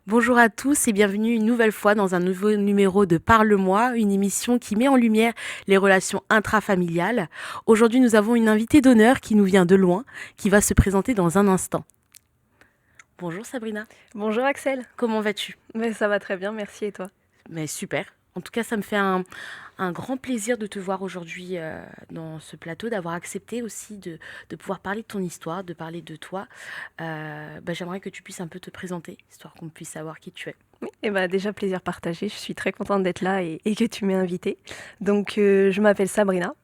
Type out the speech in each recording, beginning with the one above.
Bonjour à tous et bienvenue une nouvelle fois dans un nouveau numéro de Parle-moi, une émission qui met en lumière les relations intrafamiliales. Aujourd'hui, nous avons une invitée d'honneur qui nous vient de loin, qui va se présenter dans un instant. Bonjour Sabrina, Bonjour Axel. comment vas-tu? Mais ça va très bien, merci et toi? Mais super. En tout cas, ça me fait un grand plaisir de te voir aujourd'hui dans ce plateau, d'avoir accepté aussi de pouvoir parler de ton histoire, de parler de toi. J'aimerais que tu puisses un peu te présenter, histoire qu'on puisse savoir qui tu es. Oui, et bah déjà plaisir partagé, je suis très contente d'être là et que tu m'aies invitée. Donc je m'appelle Sabrina,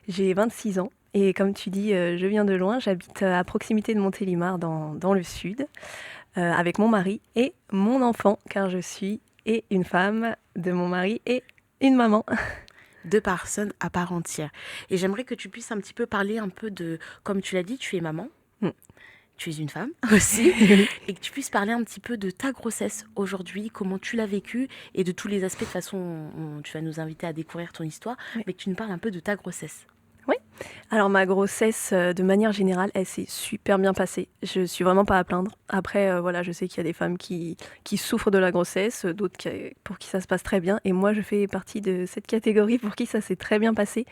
j'ai 26 ans et comme tu dis, je viens de loin, j'habite à proximité de Montélimar dans le sud avec mon mari et mon enfant car je suis et une femme de mon mari et une maman. Deux personnes à part entière. Et j'aimerais que tu puisses un petit peu parler un peu de, comme tu l'as dit, tu es maman, Mm. tu es une femme aussi, Oui. et que tu puisses parler un petit peu de ta grossesse aujourd'hui, comment tu l'as vécue, et de tous les aspects. De toute façon, tu vas nous inviter à découvrir ton histoire, Oui. mais que tu nous parles un peu de ta grossesse. Oui. Alors ma grossesse, de manière générale, elle s'est super bien passée. Je suis vraiment pas à plaindre. Après, voilà, je sais qu'il y a des femmes qui souffrent de la grossesse, d'autres pour qui ça se passe très bien. Et moi, je fais partie de cette catégorie pour qui ça s'est très bien passé.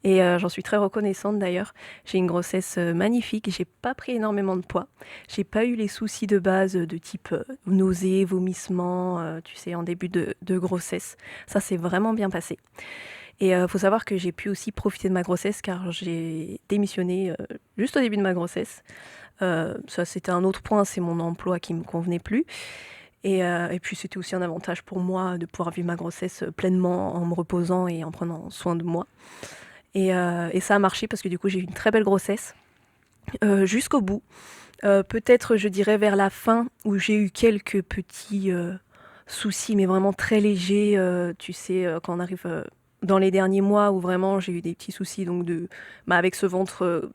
Et j'en suis très reconnaissante d'ailleurs. J'ai une grossesse magnifique. J'ai pas pris énormément de poids. J'ai pas eu les soucis de base de type nausées, vomissements, tu sais, en début de grossesse. Ça s'est vraiment bien passé. Et faut savoir que j'ai pu aussi profiter de ma grossesse car j'ai démissionné juste au début de ma grossesse. Ça, c'était un autre point, c'est mon emploi qui me convenait plus. Et puis, c'était aussi un avantage pour moi de pouvoir vivre ma grossesse pleinement en me reposant et en prenant soin de moi. Et ça a marché parce que du coup, j'ai eu une très belle grossesse jusqu'au bout. Peut-être, je dirais, vers la fin où j'ai eu quelques petits soucis, mais vraiment très légers. Tu sais, quand on arrive dans les derniers mois où vraiment j'ai eu des petits soucis avec ce ventre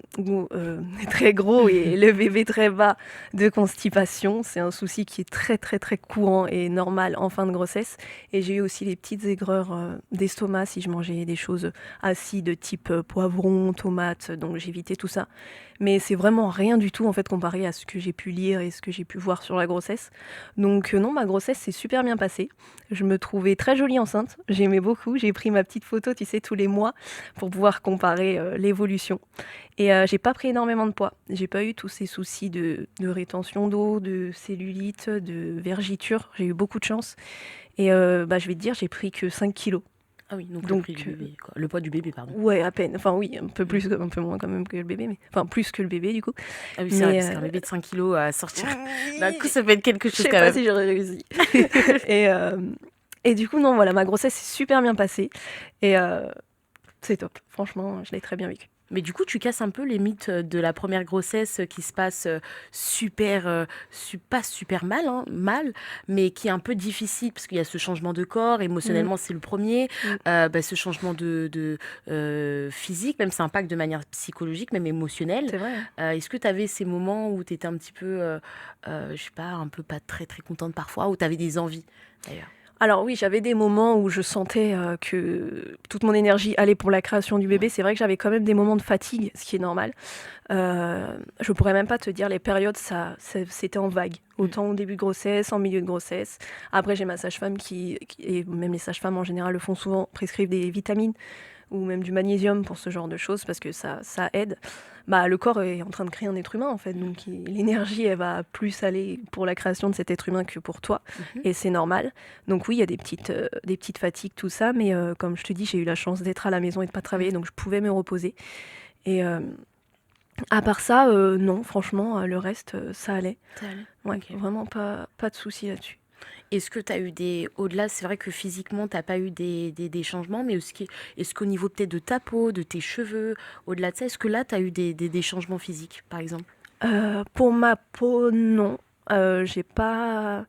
très gros et le bébé très bas de constipation. C'est un souci qui est très très très courant et normal en fin de grossesse. Et j'ai eu aussi les petites aigreurs d'estomac si je mangeais des choses acides type poivron, tomate. Donc j'évitais tout ça. Mais c'est vraiment rien du tout en fait comparé à ce que j'ai pu lire et ce que j'ai pu voir sur la grossesse. Donc non, ma grossesse s'est super bien passée. Je me trouvais très jolie enceinte, j'aimais beaucoup. J'ai pris ma petite photo, tu sais, tous les mois pour pouvoir comparer l'évolution. Et j'ai pas pris énormément de poids. J'ai pas eu tous ces soucis de rétention d'eau, de cellulite, de vergiture. J'ai eu beaucoup de chance. Et je vais te dire, j'ai pris que 5 kilos. Ah oui, donc le Donc prix du bébé, quoi. Le poids du bébé, pardon. ouais, à peine. Enfin oui, un peu plus, un peu moins quand même que le bébé, mais enfin plus que le bébé du coup. Ah oui, c'est vrai, Mais parce qu'un bébé de 5 kilos à sortir d'un coup, oui, ça peut être quelque je chose sais quand pas même. si j'aurais réussi. et, euh, et du coup, non, voilà, ma grossesse s'est super bien passée. Et c'est top. Franchement, je l'ai très bien vécu. Mais du coup, tu casses un peu les mythes de la première grossesse qui se passe super, pas super mal, hein, mal, mais qui est un peu difficile parce qu'il y a ce changement de corps, Mm, émotionnellement c'est le premier, mm, ce changement de physique, même ça impacte de manière psychologique, même émotionnelle. c'est vrai, hein. Est-ce que tu avais ces moments où tu étais un petit peu, je sais pas, un peu pas très très contente parfois, où tu avais des envies d'ailleurs? Alors oui, j'avais des moments où je sentais que toute mon énergie allait pour la création du bébé. Ouais. C'est vrai que j'avais quand même des moments de fatigue, ce qui est normal. Je pourrais même pas te dire les périodes, c'était en vague. Mm. Autant au début de grossesse, en milieu de grossesse. Après, j'ai ma sage-femme et même les sages-femmes en général le font souvent, prescrivent des vitamines ou même du magnésium pour ce genre de choses parce que ça aide. Bah, le corps est en train de créer un être humain en fait, donc l'énergie elle va plus aller pour la création de cet être humain que pour toi, Mhm. et c'est normal. Donc oui, il y a des petites fatigues, tout ça, mais comme je te dis, j'ai eu la chance d'être à la maison et de pas Mm. travailler, donc je pouvais me reposer. Et à part ça, non, franchement, le reste, ça allait. Ça allait. Ouais, Ok. vraiment pas de soucis là-dessus. Est-ce que tu as eu des... Au-delà, c'est vrai que physiquement, tu n'as pas eu des changements, mais est-ce qu'au niveau peut-être de ta peau, de tes cheveux, au-delà de ça, est-ce que là, tu as eu des changements physiques, par exemple? Pour ma peau, non. J'ai pas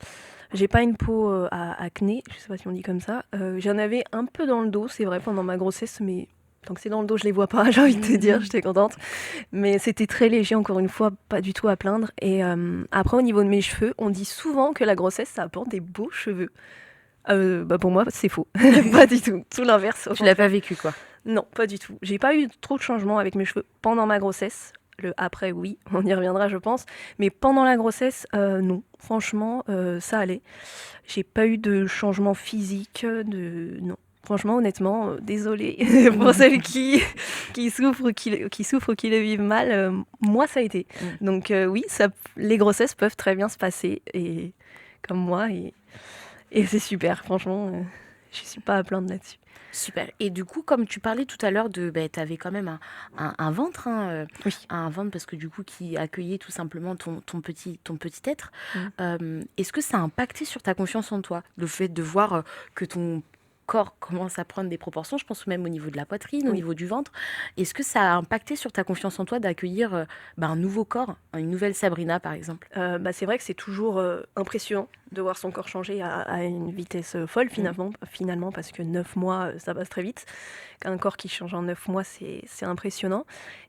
une peau à acné, je sais pas si on dit comme ça. J'en avais un peu dans le dos, c'est vrai, pendant ma grossesse, mais tant que c'est dans le dos, je les vois pas, j'ai envie de te dire, j'étais contente. Mais c'était très léger, encore une fois, pas du tout à plaindre. Et après, au niveau de mes cheveux, on dit souvent que la grossesse, ça apporte des beaux cheveux. Pour moi, c'est faux. Pas du tout. Tout l'inverse, au Tu l'as pas contraire. vécu, quoi. Non, pas du tout. J'ai pas eu trop de changements avec mes cheveux pendant ma grossesse. Le après, oui, on y reviendra, je pense. Mais pendant la grossesse, non. Franchement, ça allait. J'ai pas eu de changement physique, non. Franchement, honnêtement, désolée pour celles qui souffrent ou qui le vivent mal. Moi, ça a été. Donc oui, les grossesses peuvent très bien se passer, et comme moi, et c'est super. Franchement, je suis pas à plaindre là-dessus. Super. Et du coup, comme tu parlais tout à l'heure de, ben, tu avais quand même un ventre, hein, Oui. un ventre parce que du coup, qui accueillait tout simplement ton petit être. Mm. Est-ce que ça a impacté sur ta confiance en toi, le fait de voir que ton corps commence à prendre des proportions, je pense même au niveau de la poitrine, au Oui. niveau du ventre. Est-ce que ça a impacté sur ta confiance en toi d'accueillir un nouveau corps, une nouvelle Sabrina par exemple? C'est vrai que c'est toujours impressionnant de voir son corps changer à une vitesse folle finalement, parce que 9 mois, ça passe très vite. Un corps qui change en 9 mois, c'est impressionnant.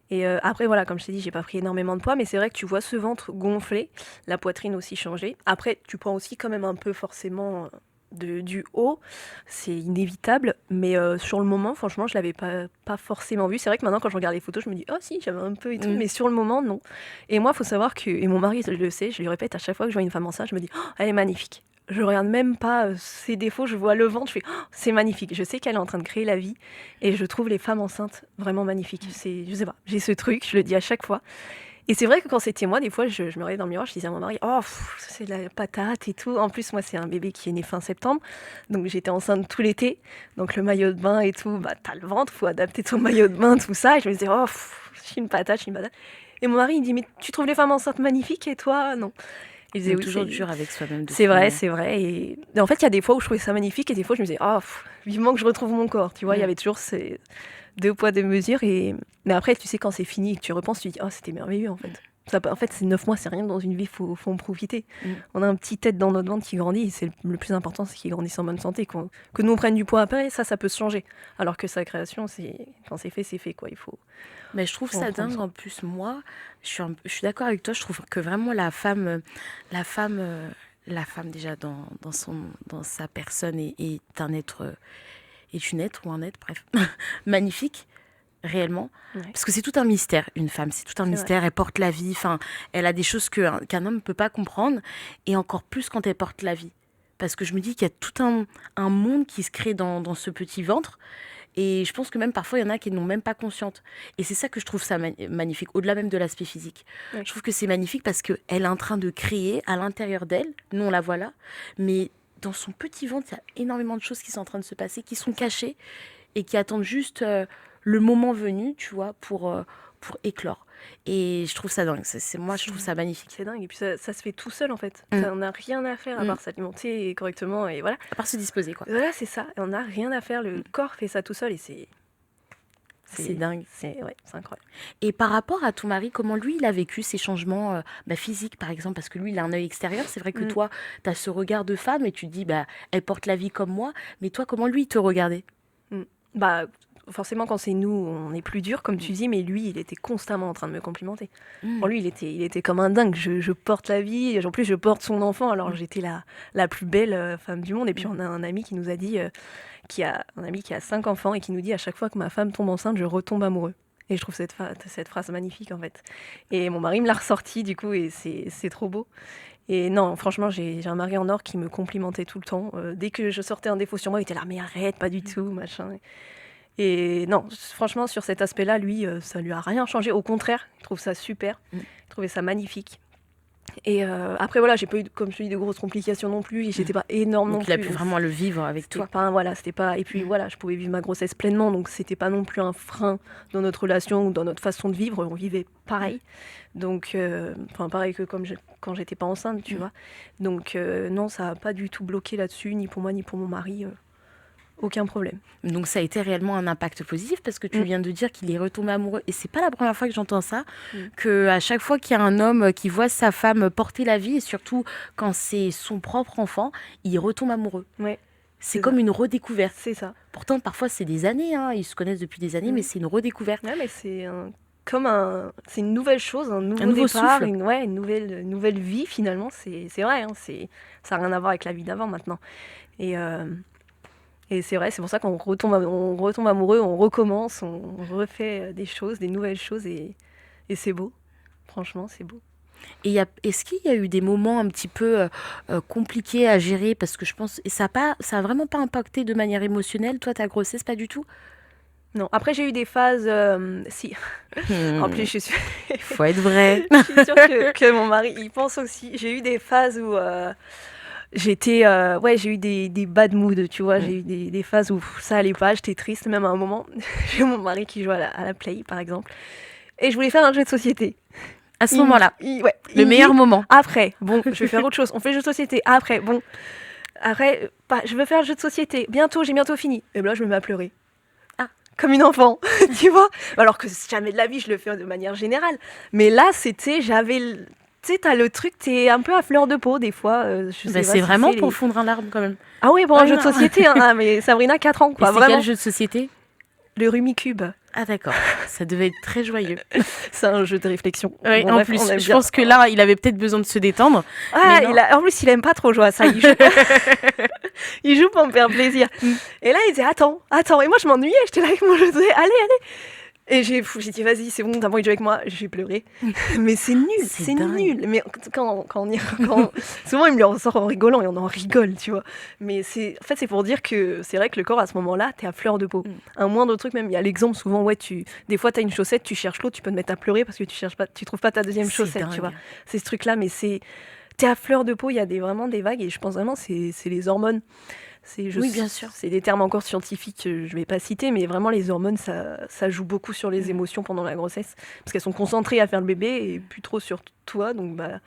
Et après, voilà, comme je t'ai dit, j'ai pas pris énormément de poids, mais c'est vrai que tu vois ce ventre gonfler, la poitrine aussi changer. Après, tu prends aussi quand même un peu forcément du haut, c'est inévitable, mais sur le moment, franchement, je l'avais pas forcément vu. C'est vrai que maintenant, quand je regarde les photos, je me dis, oh si, j'avais un peu et tout, mais sur le moment, non. Et moi, il faut savoir que, et mon mari le sait, je lui répète à chaque fois que je vois une femme enceinte, je me dis, oh, elle est magnifique. Je regarde même pas ses défauts, je vois le ventre, je fais, oh, c'est magnifique. Je sais qu'elle est en train de créer la vie, et je trouve les femmes enceintes vraiment magnifiques. Je sais pas, j'ai ce truc, je le dis à chaque fois. Et c'est vrai que quand c'était moi, des fois, je me regardais dans le miroir, je disais à mon mari, oh, c'est de la patate et tout. En plus, moi, c'est un bébé qui est né fin septembre, donc j'étais enceinte tout l'été. Donc le maillot de bain et tout, bah t'as le ventre, faut adapter ton maillot de bain, tout ça. Et je me disais, oh, je suis une patate, je suis une patate. Et mon mari, il dit, mais tu trouves les femmes enceintes magnifiques et toi, non. Il disait, On est oui, toujours dur avec soi-même c'est depuis. vrai, c'est vrai. Et en fait, il y a des fois où je trouvais ça magnifique et des fois, je me disais, oh, vivement que je retrouve mon corps. Tu vois, il y avait toujours ces deux poids, deux mesures. Mais après, tu sais, quand c'est fini et que tu repenses, tu dis, oh, c'était merveilleux en fait. En fait, c'est 9 mois, c'est rien dans une vie, faut en profiter. On a un petit tête dans notre ventre qui grandit, et c'est le plus important, c'est qu'il grandisse en bonne santé. Que nous on prenne du poids après, ça peut se changer. Alors que sa création, quand c'est fait, quoi. Il faut. Mais je trouve ça dingue. En plus, moi, je suis d'accord avec toi. Je trouve que vraiment la femme déjà dans sa personne est un être, est une être ou un être, bref, magnifique. Réellement, parce que c'est tout un mystère, une femme, c'est tout un mystère, elle porte la vie, enfin, elle a des choses qu'un homme ne peut pas comprendre, et encore plus quand elle porte la vie, parce que je me dis qu'il y a tout un monde qui se crée dans ce petit ventre, et je pense que même parfois il y en a qui n'ont même pas conscience, et c'est ça que je trouve ça magnifique, au-delà même de l'aspect physique. Je trouve que c'est magnifique parce qu'elle est en train de créer à l'intérieur d'elle, nous on la voit là, mais dans son petit ventre, il y a énormément de choses qui sont en train de se passer, qui sont cachées, et qui attendent juste le moment venu, tu vois, pour éclore. Et je trouve ça dingue. Moi, je trouve ça magnifique. C'est dingue. Et puis ça se fait tout seul, en fait. On n'a rien à faire à part s'alimenter correctement. Et voilà. À part se disposer, quoi. Voilà, c'est ça. Et on n'a rien à faire. Le corps fait ça tout seul et c'est dingue. C'est incroyable. Et par rapport à ton mari, comment lui, il a vécu ces changements physiques, par exemple? Parce que lui, il a un œil extérieur. C'est vrai que toi, tu as ce regard de femme et tu te dis, elle porte la vie comme moi. Mais toi, comment lui, il te regardait? Forcément, quand c'est nous, on est plus dur, comme tu dis, mais lui, il était constamment en train de me complimenter. Pour lui, il était comme un dingue. Je porte la vie, en plus, je porte son enfant, alors j'étais la plus belle femme du monde. Et puis, on a un ami qui nous a dit, un ami qui a 5 enfants, et qui nous dit, à chaque fois que ma femme tombe enceinte, je retombe amoureux. Et je trouve cette phrase magnifique, en fait. Et mon mari me l'a ressortie, du coup, et c'est trop beau. Et non, franchement, j'ai un mari en or qui me complimentait tout le temps. Dès que je sortais un défaut sur moi, il était là, mais arrête, pas du tout, machin. Et non, franchement, sur cet aspect-là, lui, ça lui a rien changé. Au contraire, il trouve ça super. Il trouvait ça magnifique. Et après, voilà, j'ai pas eu, comme je te dis, de grosses complications non plus. Et j'étais pas énorme non plus. Donc, il a pu vraiment le vivre avec toi. C'était pas. Et puis voilà, je pouvais vivre ma grossesse pleinement. Donc, c'était pas non plus un frein dans notre relation ou dans notre façon de vivre. On vivait pareil. Donc, pareil que quand j'étais pas enceinte, tu vois. Donc, non, ça a pas du tout bloqué là-dessus, ni pour moi, ni pour mon mari. Aucun problème. Donc ça a été réellement un impact positif parce que tu viens de dire qu'il est retombé amoureux et c'est pas la première fois que j'entends ça, que à chaque fois qu'il y a un homme qui voit sa femme porter la vie et surtout quand c'est son propre enfant, il retombe amoureux. Ouais. C'est comme une redécouverte. C'est ça. Pourtant parfois c'est des années, ils se connaissent depuis des années, mais c'est une redécouverte. Ouais, mais c'est c'est une nouvelle chose, un nouveau départ, souffle. Une nouvelle vie finalement. C'est vrai, ça n'a rien à voir avec la vie d'avant maintenant. Et c'est vrai, c'est pour ça qu'on retombe amoureux, on recommence, on refait des choses, des nouvelles choses, et c'est beau. Franchement, c'est beau. Et est-ce qu'il y a eu des moments un petit peu compliqués à gérer? Parce que je pense, et ça a vraiment pas impacté de manière émotionnelle, toi, ta grossesse, pas du tout? Non, après j'ai eu des phases, si. En plus, je suis sûre, Faut être vrai. je suis sûre que mon mari il pense aussi. J'ai eu des phases où ouais, j'ai eu des bad moods, tu vois. J'ai eu des phases où ça allait pas, j'étais triste, même à un moment. J'ai mon mari qui joue à la Play, par exemple. Et je voulais faire un jeu de société. À ce moment-là, Ouais, le il me meilleur dit, moment. après, bon, je vais faire autre chose. On fait le jeu de société. Après, bon. Après, je veux faire le jeu de société. Bientôt, j'ai bientôt fini. Et ben là, je me mets à pleurer. Ah. Comme une enfant, tu vois. Alors que jamais de la vie, je le fais de manière générale. Mais là, tu sais, t'as le truc, t'es un peu à fleur de peau, des fois. Je sais pas C'est si vraiment c'est pour fondre un larme quand même. Ah oui, pour un Ah jeu de non. société, hein. Ah, mais Sabrina, 4 ans, Et quoi, c'est vraiment. quel jeu de société? Le Rumicube, Ah d'accord, ça devait être très joyeux. c'est un jeu de réflexion. Oui, Bon, en bref, plus, on aime je bien. pense que là, il avait peut-être besoin de se détendre. Ah, mais non. en plus, il aime pas trop jouer à ça. Il joue pour me faire plaisir. Et là, il disait attends. Et moi, je m'ennuyais. J'étais là avec mon jeu. Je disais allez. Et j'ai dit vas-y, c'est bon, t'as envie de jouer avec moi. J'ai pleuré. Mais c'est nul, c'est dingue. nul. Mais souvent, il me le ressort en rigolant et on en rigole, tu vois. Mais en fait, c'est pour dire que c'est vrai que le corps, à ce moment-là, t'es à fleur de peau. Un moindre truc, même, il y a l'exemple souvent, ouais, des fois, t'as une chaussette, tu cherches l'autre, tu peux te mettre à pleurer parce que tu trouves pas ta deuxième C'est chaussette, tu dingue. vois. C'est ce truc-là, mais t'es à fleur de peau, il y a vraiment des vagues et je pense vraiment c'est les hormones. Oui, bien sûr. C'est des termes encore scientifiques que je vais pas citer, mais vraiment les hormones, ça joue beaucoup sur les émotions pendant la grossesse, parce qu'elles sont concentrées à faire le bébé et plus trop sur toi, donc bah,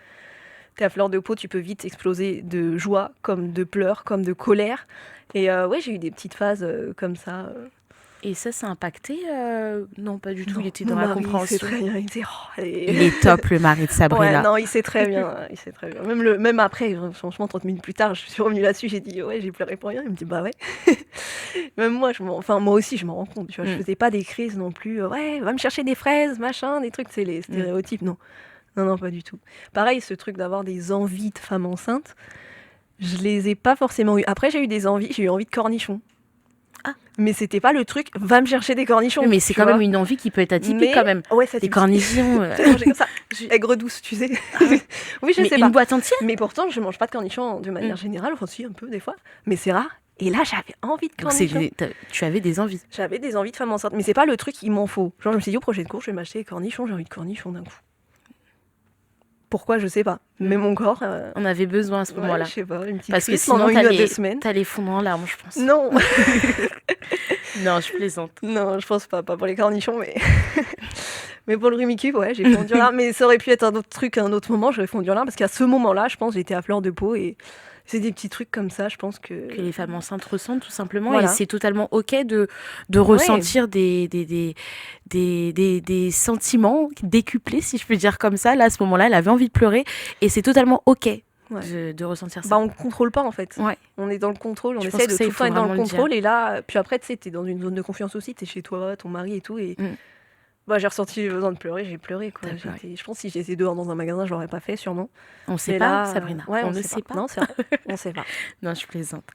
t'es à fleur de peau, tu peux vite exploser de joie, comme de pleurs, comme de colère. Et ouais, j'ai eu des petites phases comme ça. Et ça a impacté Non, pas du tout, Non, il était mon dans la mari, compréhension. il sait très bien, il dit, Il est top, le mari de Sabrina. Ouais, non, il sait très bien, il sait très bien. Même après, franchement, 30 minutes plus tard, je suis revenue là-dessus, j'ai dit, ouais, j'ai pleuré pour rien. Il me dit, bah ouais. Même moi, moi aussi, je m'en rends compte, tu vois, je faisais pas des crises non plus, ouais, va me chercher des fraises, machin, des trucs, c'est les stéréotypes, non. Non, pas du tout. Pareil, ce truc d'avoir des envies de femme enceinte, je les ai pas forcément eu. Après, j'ai eu envie de cornichons. Ah. Mais c'était pas le truc, va me chercher des cornichons. Oui, mais c'est quand même une envie qui peut être atypique quand même. Ouais, ça Des cornichons. manger comme ça, aigre douce, tu sais. Oui, je Mais sais une pas. boîte entière? Mais pourtant, je mange pas de cornichons de manière générale, enfin si, un peu des fois, mais c'est rare. Et là, j'avais envie de Donc cornichons. tu avais des envies. J'avais des envies de femme enceinte, mais c'est pas le truc, il m'en faut. Genre, je me suis dit, au prochain cours, je vais m'acheter des cornichons, j'ai envie de cornichons d'un coup. Pourquoi, je sais pas. Mais mon corps... On avait besoin à ce moment-là. je sais pas, une petite Parce que crise sinon, pendant 1 à 2 semaines. t'allais fondre en larmes, je pense. Non, Non, je plaisante. non, je pense pas pour les cornichons, mais... mais pour le Rumicube, ouais, j'ai fondu en larmes. Mais ça aurait pu être un autre truc à un autre moment, j'aurais fondu en larmes, parce qu'à ce moment-là, je pense, j'étais à fleur de peau, et c'est des petits trucs comme ça, je pense que les femmes enceintes ressentent tout simplement. Voilà. Et c'est totalement ok de ressentir des sentiments décuplés, si je peux dire comme ça. Là, à ce moment-là, elle avait envie de pleurer et c'est totalement ok de ressentir ça. Bah, on contrôle pas en fait. Ouais. On est dans le contrôle, on Je essaie pense de que ça, tout il le temps faut être dans le vraiment le contrôle. Et là, puis après, tu sais, t'es dans une zone de confiance aussi, t'es chez toi, ton mari et tout. Et bah, j'ai ressenti le besoin de pleurer, j'ai pleuré, quoi. Je pense que si j'étais dehors dans un magasin, je l'aurais pas fait, sûrement. On sait Mais pas, là, Sabrina. ouais, on ne sait pas. Non, c'est vrai, on sait pas. Non, je plaisante.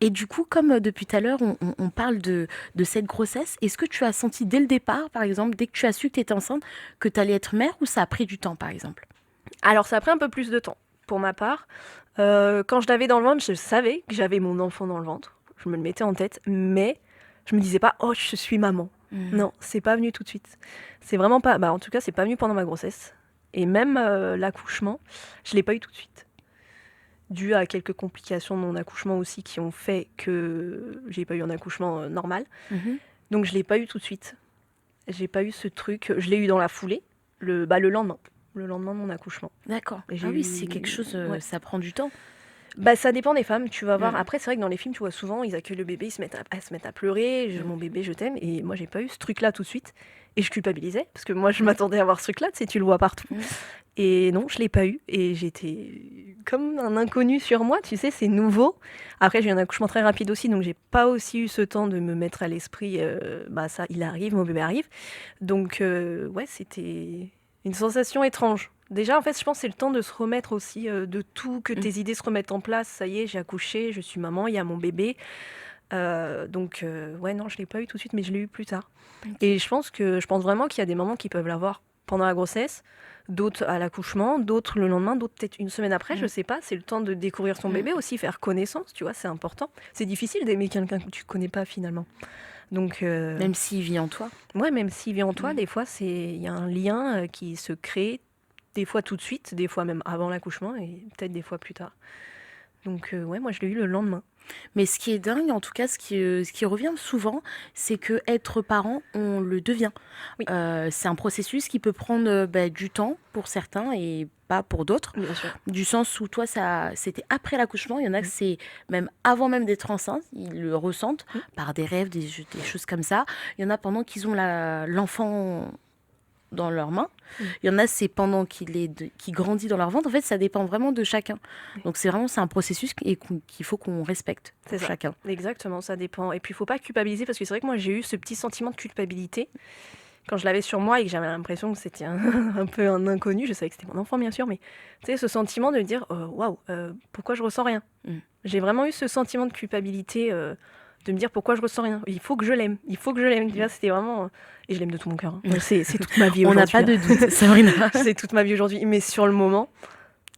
Et du coup, comme depuis tout à l'heure, on parle de cette grossesse, est-ce que tu as senti dès le départ, par exemple, dès que tu as su que tu étais enceinte, que tu allais être mère ou ça a pris du temps, par exemple? Alors, ça a pris un peu plus de temps, pour ma part. Quand je l'avais dans le ventre, je savais que j'avais mon enfant dans le ventre. Je me le mettais en tête, mais je me disais pas, oh, je suis maman. Non, c'est pas venu tout de suite. C'est vraiment pas. Bah, en tout cas, c'est pas venu pendant ma grossesse. Et même l'accouchement, je l'ai pas eu tout de suite. Dû à quelques complications de mon accouchement aussi qui ont fait que j'ai pas eu un accouchement normal. Donc je l'ai pas eu tout de suite. J'ai pas eu ce truc. Je l'ai eu dans la foulée, le lendemain. Le lendemain de mon accouchement. D'accord. Ah oui, c'est quelque chose, ça prend du temps. Bah, ça dépend des femmes, tu vas voir. Après, c'est vrai que dans les films, tu vois souvent, ils accueillent le bébé, ils se mettent à pleurer, mon bébé, je t'aime. Et moi, j'ai pas eu ce truc-là tout de suite. Et je culpabilisais, parce que moi, je m'attendais à avoir ce truc-là, tu sais, tu le vois partout. Et non, je l'ai pas eu. Et j'étais comme un inconnu sur moi, tu sais, c'est nouveau. Après, j'ai eu un accouchement très rapide aussi, donc j'ai pas aussi eu ce temps de me mettre à l'esprit, bah ça, il arrive, mon bébé arrive. Donc, ouais, c'était une sensation étrange. Déjà, en fait, je pense que c'est le temps de se remettre aussi de tout, que tes idées se remettent en place. Ça y est, j'ai accouché, je suis maman, il y a mon bébé. Ouais, non, je l'ai pas eu tout de suite, mais je l'ai eu plus tard. Et je pense vraiment qu'il y a des mamans qui peuvent l'avoir pendant la grossesse, d'autres à l'accouchement, d'autres le lendemain, d'autres peut-être une semaine après, je sais pas. C'est le temps de découvrir son bébé aussi, faire connaissance, tu vois, c'est important. C'est difficile d'aimer quelqu'un que tu connais pas finalement. Donc, Même s'il vit en toi. ouais, même s'il vient en toi, des fois, il y a un lien qui se crée, des fois tout de suite, des fois même avant l'accouchement et peut-être des fois plus tard. Donc, ouais, moi, je l'ai eu le lendemain. Mais ce qui est dingue, en tout cas, ce qui revient souvent, c'est que être parent, on le devient. Oui. C'est un processus qui peut prendre du temps pour certains et pas pour d'autres. Bien sûr. Du sens où toi, c'était après l'accouchement. Il y en a que c'est même avant même d'être enceinte, ils le ressentent par des rêves, des choses comme ça. Il y en a pendant qu'ils ont l'enfant dans leurs mains. Il y en a, c'est pendant qu'il grandit dans leur ventre. En fait, ça dépend vraiment de chacun. Donc, c'est un processus qu'il faut qu'on respecte pour chacun. Exactement, ça dépend. Et puis, il ne faut pas culpabiliser parce que c'est vrai que moi, j'ai eu ce petit sentiment de culpabilité quand je l'avais sur moi et que j'avais l'impression que c'était un peu un inconnu. Je savais que c'était mon enfant, bien sûr, mais tu sais, ce sentiment de dire waouh, pourquoi je ressens rien. J'ai vraiment eu ce sentiment de culpabilité. De me dire pourquoi je ressens rien. Il faut que je l'aime. Tu vois, c'était vraiment... Et je l'aime de tout mon cœur. C'est toute ma vie aujourd'hui. On n'a pas de doute, Sabrina. C'est toute ma vie aujourd'hui. Mais sur le moment,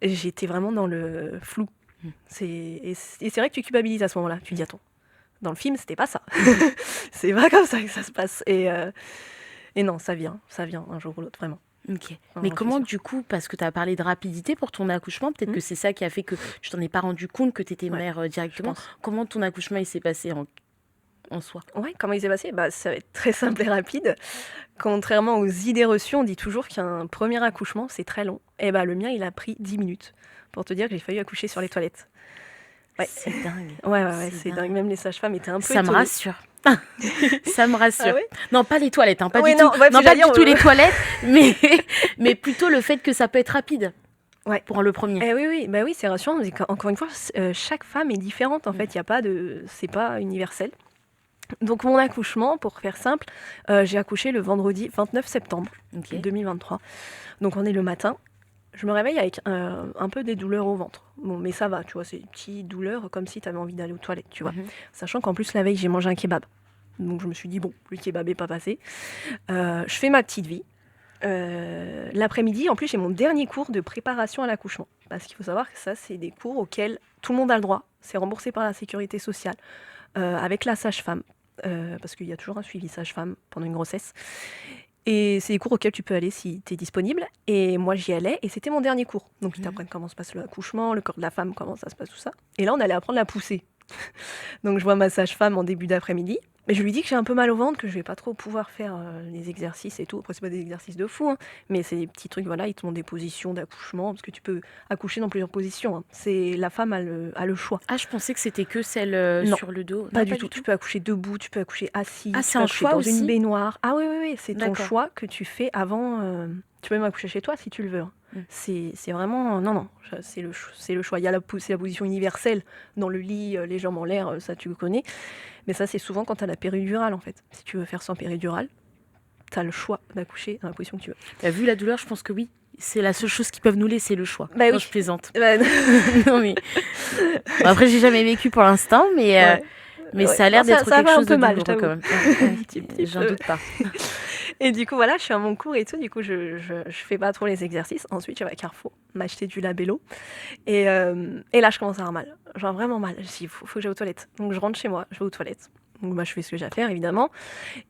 j'étais vraiment dans le flou. Et c'est vrai que tu culpabilises à ce moment-là. Tu dis, attends, dans le film, c'était pas ça. C'est pas comme ça que ça se passe. Et non, ça vient un jour ou l'autre, vraiment. Ok. Mais comment du coup, parce que tu as parlé de rapidité pour ton accouchement, peut-être que c'est ça qui a fait que tu t'en es pas rendu compte que tu étais mère directement. Comment ton accouchement il s'est passé en soi? Ouais, comment il s'est passé? Ça va être très simple et rapide. Contrairement aux idées reçues, on dit toujours qu'un premier accouchement, c'est très long. Et le mien, il a pris 10 minutes. Pour te dire que j'ai failli accoucher sur les toilettes. Ouais. C'est dingue. Ouais, c'est dingue. Même les sages-femmes étaient un peu Ça me rassure. Ça me rassure. Ah ouais, non, pas les toilettes, pas du non, tout. Ouais, non, pas du tout les toilettes, mais plutôt le fait que ça peut être rapide. Ouais. Pour le premier. Oui, c'est rassurant. Encore une fois, chaque femme est différente. En fait, c'est pas universel. Donc mon accouchement, pour faire simple, j'ai accouché le vendredi 29 septembre 2023. Donc on est le matin. Je me réveille avec un peu des douleurs au ventre. Bon, mais ça va, tu vois, c'est des petites douleurs comme si tu avais envie d'aller aux toilettes, tu vois. Sachant qu'en plus, la veille, j'ai mangé un kebab. Donc je me suis dit, bon, le kebab n'est pas passé. Je fais ma petite vie. L'après-midi, en plus, j'ai mon dernier cours de préparation à l'accouchement. Parce qu'il faut savoir que ça, c'est des cours auxquels tout le monde a le droit. C'est remboursé par la sécurité sociale, avec la sage-femme. Parce qu'il y a toujours un suivi sage-femme pendant une grossesse. Et c'est des cours auxquels tu peux aller si tu es disponible. Et moi, j'y allais et c'était mon dernier cours. Donc, ils t'apprennent comment se passe l'accouchement, le corps de la femme, comment ça se passe, tout ça. Et là, on allait apprendre la poussée. Donc, je vois ma sage-femme en début d'après-midi. Mais je lui dis que j'ai un peu mal au ventre, que je vais pas trop pouvoir faire les exercices et tout. Après, c'est pas des exercices de fou, mais c'est des petits trucs, voilà, ils te montrent des positions d'accouchement, parce que tu peux accoucher dans plusieurs positions. C'est la femme a le choix. Ah, je pensais que c'était que celle sur le dos. Pas du tout. Tu peux accoucher debout, tu peux accoucher assis, c'est un choix dans aussi une baignoire. Ah oui, c'est ton choix que tu fais avant. Tu peux même accoucher chez toi si tu le veux. C'est vraiment... Non, c'est le choix. Il y a c'est la position universelle dans le lit, les jambes en l'air, ça tu le connais. Mais ça, c'est souvent quand tu as la péridurale, en fait. Si tu veux faire sans péridurale, tu as le choix d'accoucher dans la position que tu veux. Vu la douleur, je pense que oui. C'est la seule chose qui peuvent nous laisser le choix. Oui. Je plaisante. Non, mais... après, j'ai jamais vécu pour l'instant, mais, mais ça a l'air d'être quelque chose de douloureux quand même. J'en doute pas. Et du coup, voilà, je suis à mon cours et tout. Du coup, je fais pas trop les exercices. Ensuite, je vais à Carrefour m'acheter du Labello. Et là, je commence à avoir mal. Genre vraiment mal. Je me dis, il faut que j'aille aux toilettes. Donc, je rentre chez moi, je vais aux toilettes. Donc, je fais ce que j'ai à faire, évidemment.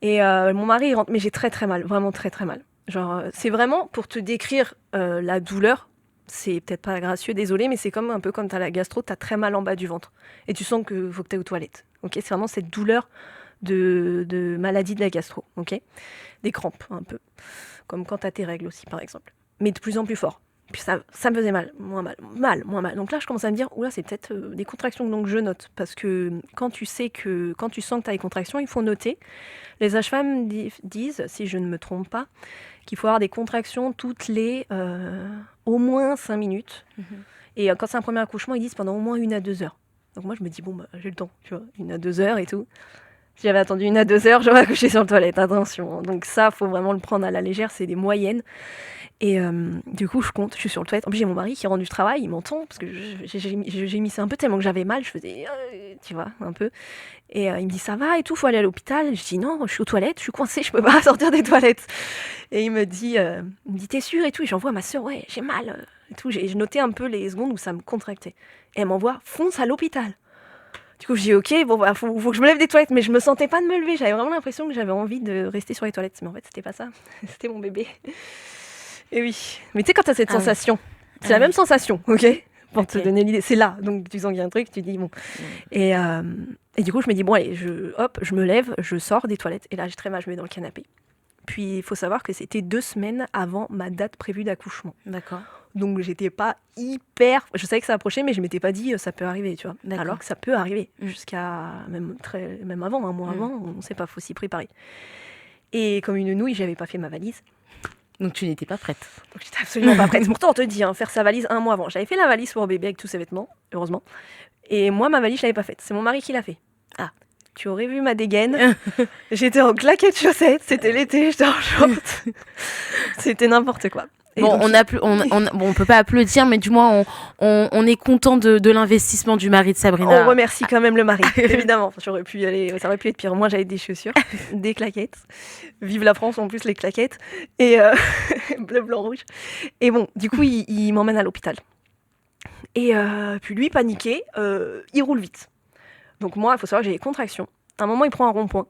Et mon mari, il rentre. Mais j'ai très, très mal. Vraiment très, très mal. Genre, c'est vraiment pour te décrire la douleur. C'est peut-être pas gracieux, désolé, mais c'est comme un peu comme t'as la gastro, t'as très mal en bas du ventre. Et tu sens qu'il faut que t'ailles aux toilettes. Okay, c'est vraiment cette douleur de maladie de la gastro. Okay, des crampes, un peu. Comme quand t'as tes règles aussi, par exemple. Mais de plus en plus fort. Puis ça me faisait mal, moins mal. Donc là, je commence à me dire, oula, c'est peut-être des contractions, donc je note. Parce que quand tu sens que t'as des contractions, il faut noter. Les sages-femmes disent, si je ne me trompe pas, qu'il faut avoir des contractions toutes les au moins 5 minutes. Et quand c'est un premier accouchement, ils disent pendant au moins 1 à 2 heures. Donc moi, je me dis, bon, j'ai le temps, tu vois, 1 à 2 heures et tout. Si j'avais attendu 1 à 2 heures, j'aurais accouché sur le toilette, attention. Donc ça, faut vraiment le prendre à la légère, c'est des moyennes. Et du coup, je compte, je suis sur le toilette. En plus, j'ai mon mari qui rentre du travail, il m'entend, parce que j'ai mis ça un peu tellement que j'avais mal, je faisais, tu vois, un peu. Et il me dit, ça va et tout, faut aller à l'hôpital. Je dis, non, je suis aux toilettes, je suis coincée, je peux pas sortir des toilettes. Et il me dit, t'es sûre et tout. Et j'envoie à ma soeur, ouais, j'ai mal et tout. J'ai noté un peu les secondes où ça me contractait. Et elle m'envoie, fonce à l'hôpital. Du coup, je dis, ok, bon, bah, faut que je me lève des toilettes. Mais je me sentais pas de me lever. J'avais vraiment l'impression que j'avais envie de rester sur les toilettes. Mais en fait, c'était pas ça. C'était mon bébé. Et oui. Mais tu sais, quand t'as cette sensation, c'est la même sensation, ok? Pour te donner l'idée. C'est là. Donc, tu sens qu'il y a un truc, tu dis, bon. Et du coup, je me dis, bon, allez, je me lève, je sors des toilettes. Et là, j'ai très mal, je me mets dans le canapé. Puis, il faut savoir que c'était 2 semaines avant ma date prévue d'accouchement. D'accord. Donc, j'étais pas hyper... Je savais que ça approchait, mais je m'étais pas dit, ça peut arriver, tu vois. D'accord. Alors que ça peut arriver. Jusqu'à... Même avant, un mois avant, on ne sait pas, faut s'y préparer. Et comme une nouille, j'avais pas fait ma valise. Donc tu n'étais pas prête. Donc j'étais absolument pas prête. Pourtant, on te dit, faire sa valise 1 mois avant. J'avais fait la valise pour bébé avec tous ses vêtements, heureusement. Et moi, ma valise, je l'avais pas faite. C'est mon mari qui l'a fait. Ah, tu aurais vu ma dégaine. J'étais en claquettes chaussettes. C'était l'été, j'étais en short. C'était n'importe quoi. Et bon, donc, on peut pas applaudir, mais du moins, on est content de l'investissement du mari de Sabrina. On remercie quand même le mari, évidemment. J'aurais pu y aller, ça aurait pu être pire. Moi, j'avais des chaussures, des claquettes. Vive la France, en plus, les claquettes. Et bleu, blanc, rouge. Et bon, du coup, il m'emmène à l'hôpital. Et puis lui, paniqué, il roule vite. Donc moi, il faut savoir que j'ai des contractions. À un moment, il prend un rond-point.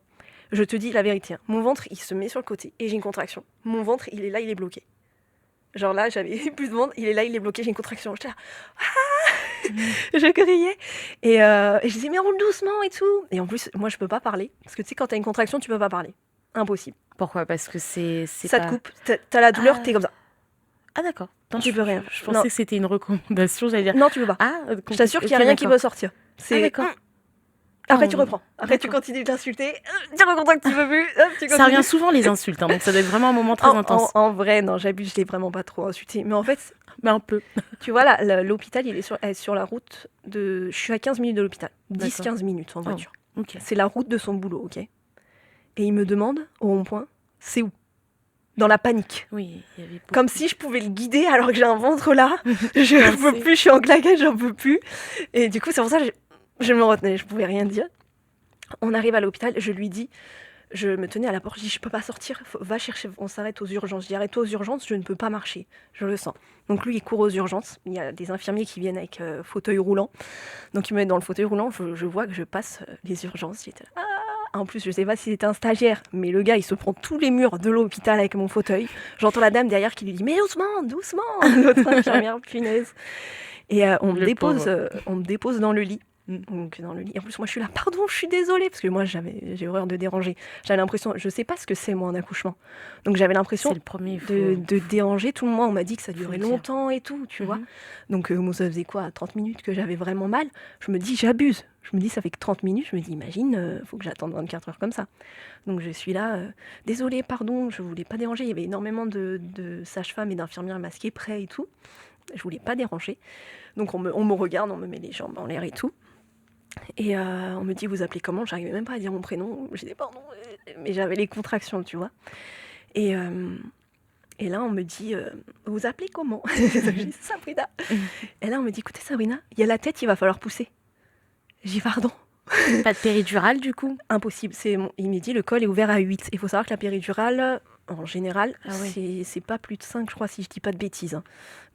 Je te dis la vérité. Hein. Mon ventre, il se met sur le côté et j'ai une contraction. Mon ventre, il est là, il est bloqué. Genre là, j'avais plus de ventre, il est là, il est bloqué, j'ai une contraction. J'étais là, je criais. Et je disais, mais roule doucement et tout. Et en plus, moi, je peux pas parler. Parce que tu sais, quand t'as une contraction, tu peux pas parler. Impossible. Pourquoi ? Parce que ça Ça te coupe. T'as la douleur, t'es comme ça. Ah d'accord. Tu peux rien. Je pensais que c'était une recommandation, j'allais dire. Non, tu peux pas. Ah, je t'assure qu'il y a rien qui peut sortir. C'est d'accord. Après, tu reprends. Après, tu continues d'insulter. Tu recontractes, tu veux plus. Ça revient souvent, les insultes. Hein, donc, ça doit être vraiment un moment très intense. En vrai, non, j'abuse. Je l'ai vraiment pas trop insulté. Mais en fait... Mais un peu. Tu vois, là, l'hôpital, il est sur la route de... Je suis à 15 minutes de l'hôpital. 10-15 minutes en voiture. Oh, okay. C'est la route de son boulot, ok ? Et il me demande, au rond-point, c'est où ? Dans la panique. Oui, il y avait comme si je pouvais le guider alors que j'ai un ventre là. Je peux plus, je suis en claquette, j'en peux plus. Et du coup, c'est pour ça que je me retenais, je pouvais rien dire. On arrive à l'hôpital, je lui dis, je me tenais à la porte, je dis, je peux pas sortir, va chercher, on s'arrête aux urgences. Je dis, arrête-toi aux urgences, je ne peux pas marcher, je le sens. Donc lui, il court aux urgences, il y a des infirmiers qui viennent avec fauteuil roulant. Donc il me met dans le fauteuil roulant, je vois que je passe les urgences, j'étais là, en plus, je sais pas si c'était un stagiaire, mais le gars, il se prend tous les murs de l'hôpital avec mon fauteuil. J'entends la dame derrière qui lui dit, mais doucement, doucement, l'autre infirmière, punaise. Et on me dépose dans le lit. Donc dans le lit. En plus, moi, je suis là, pardon, je suis désolée, parce que moi, j'ai horreur de déranger. J'avais l'impression, je sais pas ce que c'est, moi, un accouchement. Donc j'avais l'impression de déranger tout le monde. On m'a dit que ça durait longtemps et tout, tu vois. Donc moi, ça faisait quoi, 30 minutes que j'avais vraiment mal. Je me dis, j'abuse. Je me dis, ça fait que 30 minutes. Je me dis, imagine, faut que j'attende 24 heures comme ça. Donc je suis là, désolée, pardon, je voulais pas déranger. Il y avait énormément de sages-femmes et d'infirmières masquées près et tout. Je voulais pas déranger. Donc on me regarde, on me met les jambes en l'air et tout. Et on me dit, vous appelez comment ? J'arrivais même pas à dire mon prénom. J'ai dit, pardon, mais j'avais les contractions, tu vois. Et là, on me dit, vous appelez comment ? J'ai dit, Sabrina. Et là, on me dit, écoutez, Sabrina, il y a la tête, il va falloir pousser. J'ai dit, pardon. Pas de péridurale, du coup ? Impossible. Il me dit, le col est ouvert à 8. Il faut savoir que la péridurale, en général, c'est pas plus de 5, je crois, si je dis pas de bêtises. Hein.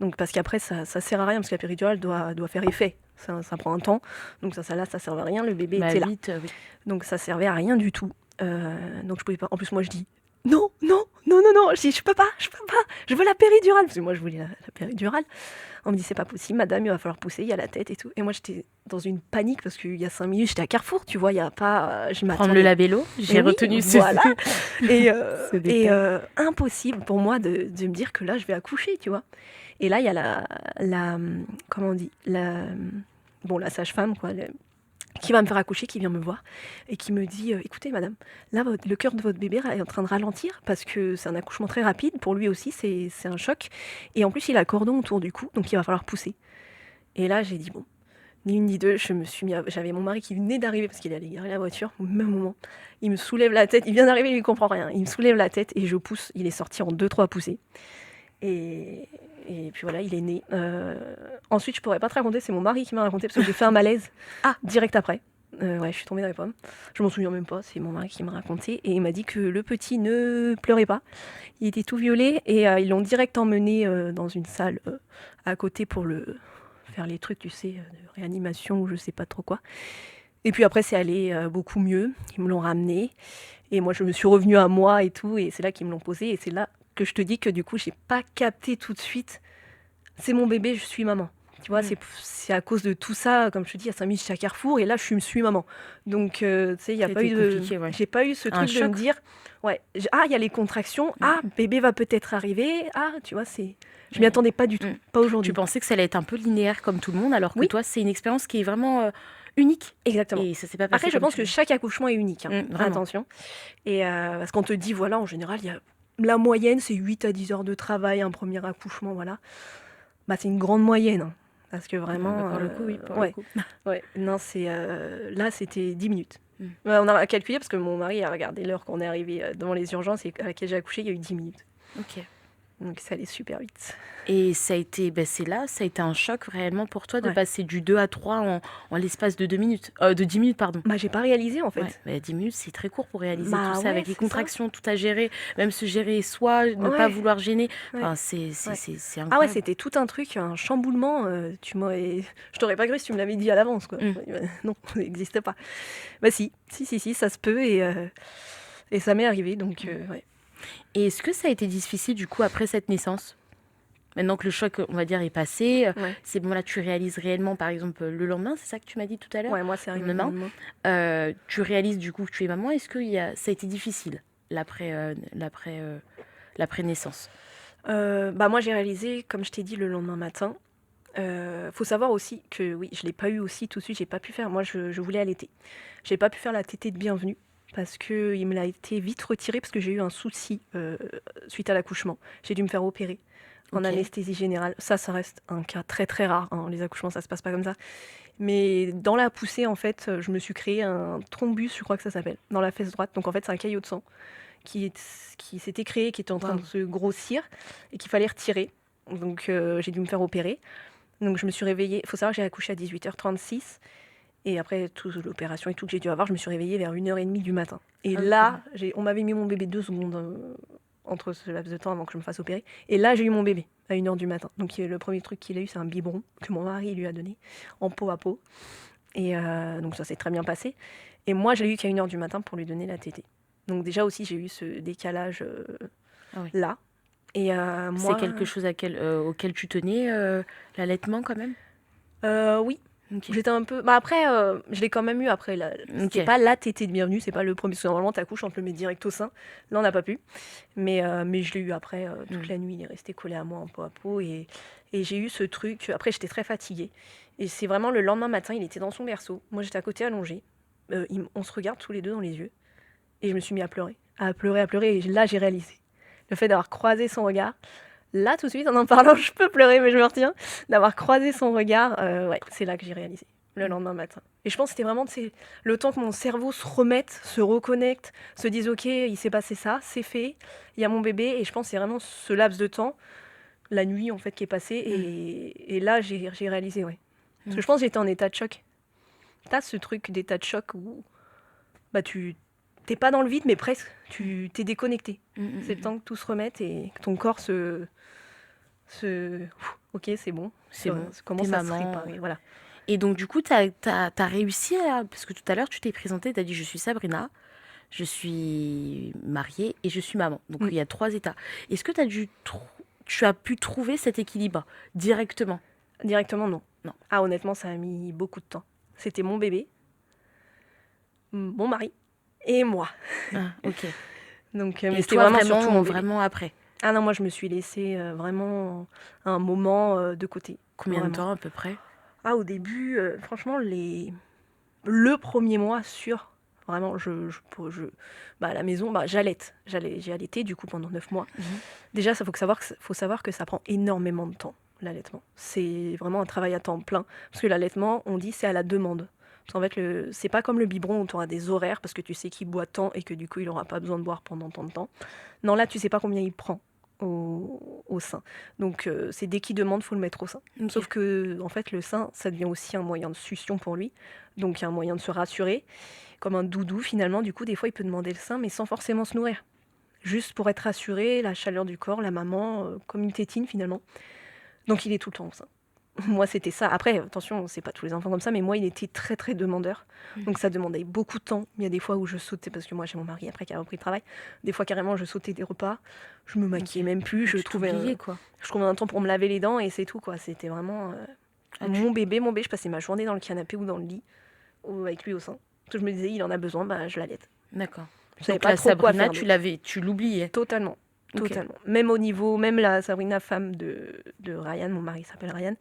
Donc, parce qu'après, ça sert à rien, parce que la péridurale doit faire effet. Ça prend un temps. Donc, ça servait à rien. Le bébé était là. Vite, oui. Donc, ça servait à rien du tout. Donc, je pouvais pas. En plus, moi, je dis, non. Je dis, je peux pas. Je veux la péridurale. Parce que moi, je voulais la péridurale. On me dit, c'est pas possible, madame, il va falloir pousser, il y a la tête et tout. Et moi, j'étais dans une panique parce qu'il y a 5 minutes, j'étais à Carrefour, tu vois, il n'y a pas... Prendre le labello, j'ai retenu ce... Voilà. Et impossible pour moi de me dire que là, je vais accoucher, tu vois. Et là, il y a comment on dit la sage-femme, quoi, qui va me faire accoucher, qui vient me voir et qui me dit, écoutez, madame, là, le cœur de votre bébé est en train de ralentir parce que c'est un accouchement très rapide. Pour lui aussi, c'est un choc. Et en plus, il a le cordon autour du cou, donc il va falloir pousser. Et là, j'ai dit, bon, Ni une ni deux, j'avais mon mari qui venait d'arriver parce qu'il allait garer la voiture au même moment. Il me soulève la tête, il vient d'arriver, il ne comprend rien. Il me soulève la tête et je pousse. Il est sorti en 2-3 poussées. Et, et puis voilà, il est né. Ensuite, je pourrais pas te raconter, c'est mon mari qui m'a raconté parce que j'ai fait un malaise direct après. Ouais, je suis tombée dans les pommes. Je m'en souviens même pas, c'est mon mari qui m'a raconté. Et il m'a dit que le petit ne pleurait pas. Il était tout violet et ils l'ont direct emmené dans une salle à côté pour faire les trucs, tu sais, de réanimation ou je sais pas trop quoi. Et puis après, c'est allé beaucoup mieux. Ils me l'ont ramené. Et moi, je me suis revenue à moi et tout. Et c'est là qu'ils me l'ont posé. Et c'est là que je te dis que du coup, j'ai pas capté tout de suite. C'est mon bébé, je suis maman. Tu vois, c'est à cause de tout ça, comme je te dis, il y a 5 minutes chaque carrefour, et là, je suis maman. Donc, tu sais, il n'y a pas eu ouais. J'ai pas eu ce truc de me dire, ouais, il y a les contractions, bébé va peut-être arriver, tu vois, je m'y attendais pas du tout, pas aujourd'hui. Tu pensais que ça allait être un peu linéaire comme tout le monde, alors que toi, c'est une expérience qui est vraiment unique. Exactement. Et ça s'est pas passé. Après, je pense que chaque accouchement est unique, vraiment. Attention. Et parce qu'on te dit, voilà, en général, la moyenne, c'est 8 à 10 heures de travail, un premier accouchement, voilà. Bah, c'est une grande moyenne. Parce que vraiment. Pour le coup, oui. Pour le coup. Ouais. Non, là, c'était 10 minutes. On a calculé parce que mon mari a regardé l'heure qu'on est arrivé devant les urgences et à laquelle j'ai accouché, il y a eu 10 minutes. Ok. Donc ça allait super vite. Et ça a été, ça a été un choc réellement pour toi de passer du 2 à 3 en l'espace de 2 minutes, de 10 minutes, pardon. Bah, j'ai pas réalisé en fait. Ouais, 10 minutes, c'est très court pour réaliser tout ça, avec les contractions, tout à gérer, même se gérer soi, ne pas vouloir gêner. Enfin, c'est incroyable. Ah ouais, c'était tout un truc, un chamboulement. Je t'aurais pas cru si tu me l'avais dit à l'avance, quoi. Non, ça n'existe pas. Bah si, ça se peut et ça m'est arrivé, donc ouais. Et est-ce que ça a été difficile du coup après cette naissance ? Maintenant que le choc, on va dire, est passé, c'est bon, là tu réalises réellement, par exemple, le lendemain, c'est ça que tu m'as dit tout à l'heure ? Ouais, moi c'est arrivé le lendemain. Tu réalises du coup que tu es maman. Est-ce que ça a été difficile l'après-naissance ? Moi j'ai réalisé, comme je t'ai dit, le lendemain matin. Faut savoir aussi que oui, je l'ai pas eu aussi tout de suite, j'ai pas pu faire. Moi je voulais allaiter. J'ai pas pu faire la tétée de bienvenue. Parce qu'il me l'a été vite retiré parce que j'ai eu un souci suite à l'accouchement. J'ai dû me faire opérer en anesthésie générale. Ça reste un cas très très rare. Les accouchements, ça se passe pas comme ça. Mais dans la poussée, en fait, je me suis créé un thrombus, je crois que ça s'appelle, dans la fesse droite. Donc en fait, c'est un caillot de sang qui s'était créé, qui était en train de se grossir et qu'il fallait retirer. Donc j'ai dû me faire opérer. Donc je me suis réveillée. Il faut savoir que j'ai accouché à 18h36. Et après toute l'opération et tout que j'ai dû avoir, je me suis réveillée vers 1h30 du matin. Et là, on m'avait mis mon bébé 2 secondes entre ce laps de temps avant que je me fasse opérer. Et là, j'ai eu mon bébé à 1h du matin. Donc le premier truc qu'il a eu, c'est un biberon que mon mari lui a donné en pot à pot. Et donc ça s'est très bien passé. Et moi, je l'ai eu qu'à 1h du matin pour lui donner la tétée. Donc déjà aussi, j'ai eu ce décalage là. Et moi, c'est quelque chose auquel tu tenais, l'allaitement quand même ? Oui. Okay. J'étais un peu. Après, je l'ai quand même eu après. C'était pas la tétée de bienvenue, c'est pas le premier. Parce que normalement, t'accouches, on te le met direct au sein. Là, on n'a pas pu. Mais je l'ai eu après toute la nuit. Il est resté collé à moi en peau à peau. Et j'ai eu ce truc. Après, j'étais très fatiguée. Et c'est vraiment le lendemain matin, il était dans son berceau. Moi, j'étais à côté allongée. On se regarde tous les deux dans les yeux. Et je me suis mis à pleurer. À pleurer. Et là, j'ai réalisé. Le fait d'avoir croisé son regard. Là, tout de suite, en parlant, je peux pleurer, mais je me retiens. D'avoir croisé son regard, c'est là que j'ai réalisé, le lendemain matin. Et je pense que c'était vraiment le temps que mon cerveau se remette, se reconnecte, se dise « Ok, il s'est passé ça, c'est fait, il y a mon bébé. » Et je pense que c'est vraiment ce laps de temps, la nuit, en fait, qui est passée. Et là, j'ai réalisé, Parce que je pense que j'étais en état de choc. T'as ce truc d'état de choc où tu... T'es pas dans le vide, mais presque. Tu t'es déconnecté. C'est le temps que tout se remette et que ton corps ok, c'est bon. Commence à se réparer. Voilà. Et donc, du coup, t'as réussi à... Parce que tout à l'heure, tu t'es présentée, t'as dit « Je suis Sabrina, je suis mariée et je suis maman. » Donc, il y a 3 états. Est-ce que tu as pu trouver cet équilibre directement ? Directement, non. Ah, honnêtement, ça a mis beaucoup de temps. C'était mon bébé, mon mari et moi. Ah, ok. Donc, mais c'était vraiment après. Ah non, moi je me suis laissée vraiment un moment de côté. Combien de temps à peu près ? Ah, au début, franchement, le premier mois sûr, vraiment, à la maison, j'allaite. J'ai allaité du coup pendant 9 mois. Déjà, faut savoir que ça prend énormément de temps. l'allaitement. C'est vraiment un travail à temps plein. Parce que l'allaitement, on dit, c'est à la demande. Parce qu'en fait, c'est pas comme le biberon où tu auras des horaires parce que tu sais qu'il boit tant et que du coup, il n'aura pas besoin de boire pendant tant de temps. Non, là, tu sais pas combien il prend au sein. Donc, c'est dès qu'il demande, faut le mettre au sein. Ok. Sauf que, en fait, le sein, ça devient aussi un moyen de succion pour lui. Donc, un moyen de se rassurer. Comme un doudou, finalement. Du coup, des fois, il peut demander le sein, mais sans forcément se nourrir. Juste pour être rassuré, la chaleur du corps, la maman, comme une tétine, finalement. Donc, il est tout le temps au sein. Moi, c'était ça. Après, attention, c'est pas tous les enfants comme ça, mais moi, il était très, très demandeur. Donc, ça demandait beaucoup de temps. Il y a des fois où je sautais, parce que moi, j'ai mon mari après qui a repris le travail. Des fois, carrément, je sautais des repas. Je me maquillais même plus. Je trouvais quoi. un temps pour me laver les dents et c'est tout, quoi. C'était vraiment mon bébé. Je passais ma journée dans le canapé ou dans le lit, ou avec lui au sein. Parce que je me disais, il en a besoin, bah, je l'allaite. D'accord. Je savais Donc pas la trop quoi Sabrina, faire. tu l'oubliais. Totalement. Ok. Totalement. Même au niveau, même la Sabrina, femme de Ryan, mon mari s'appelle Ryan,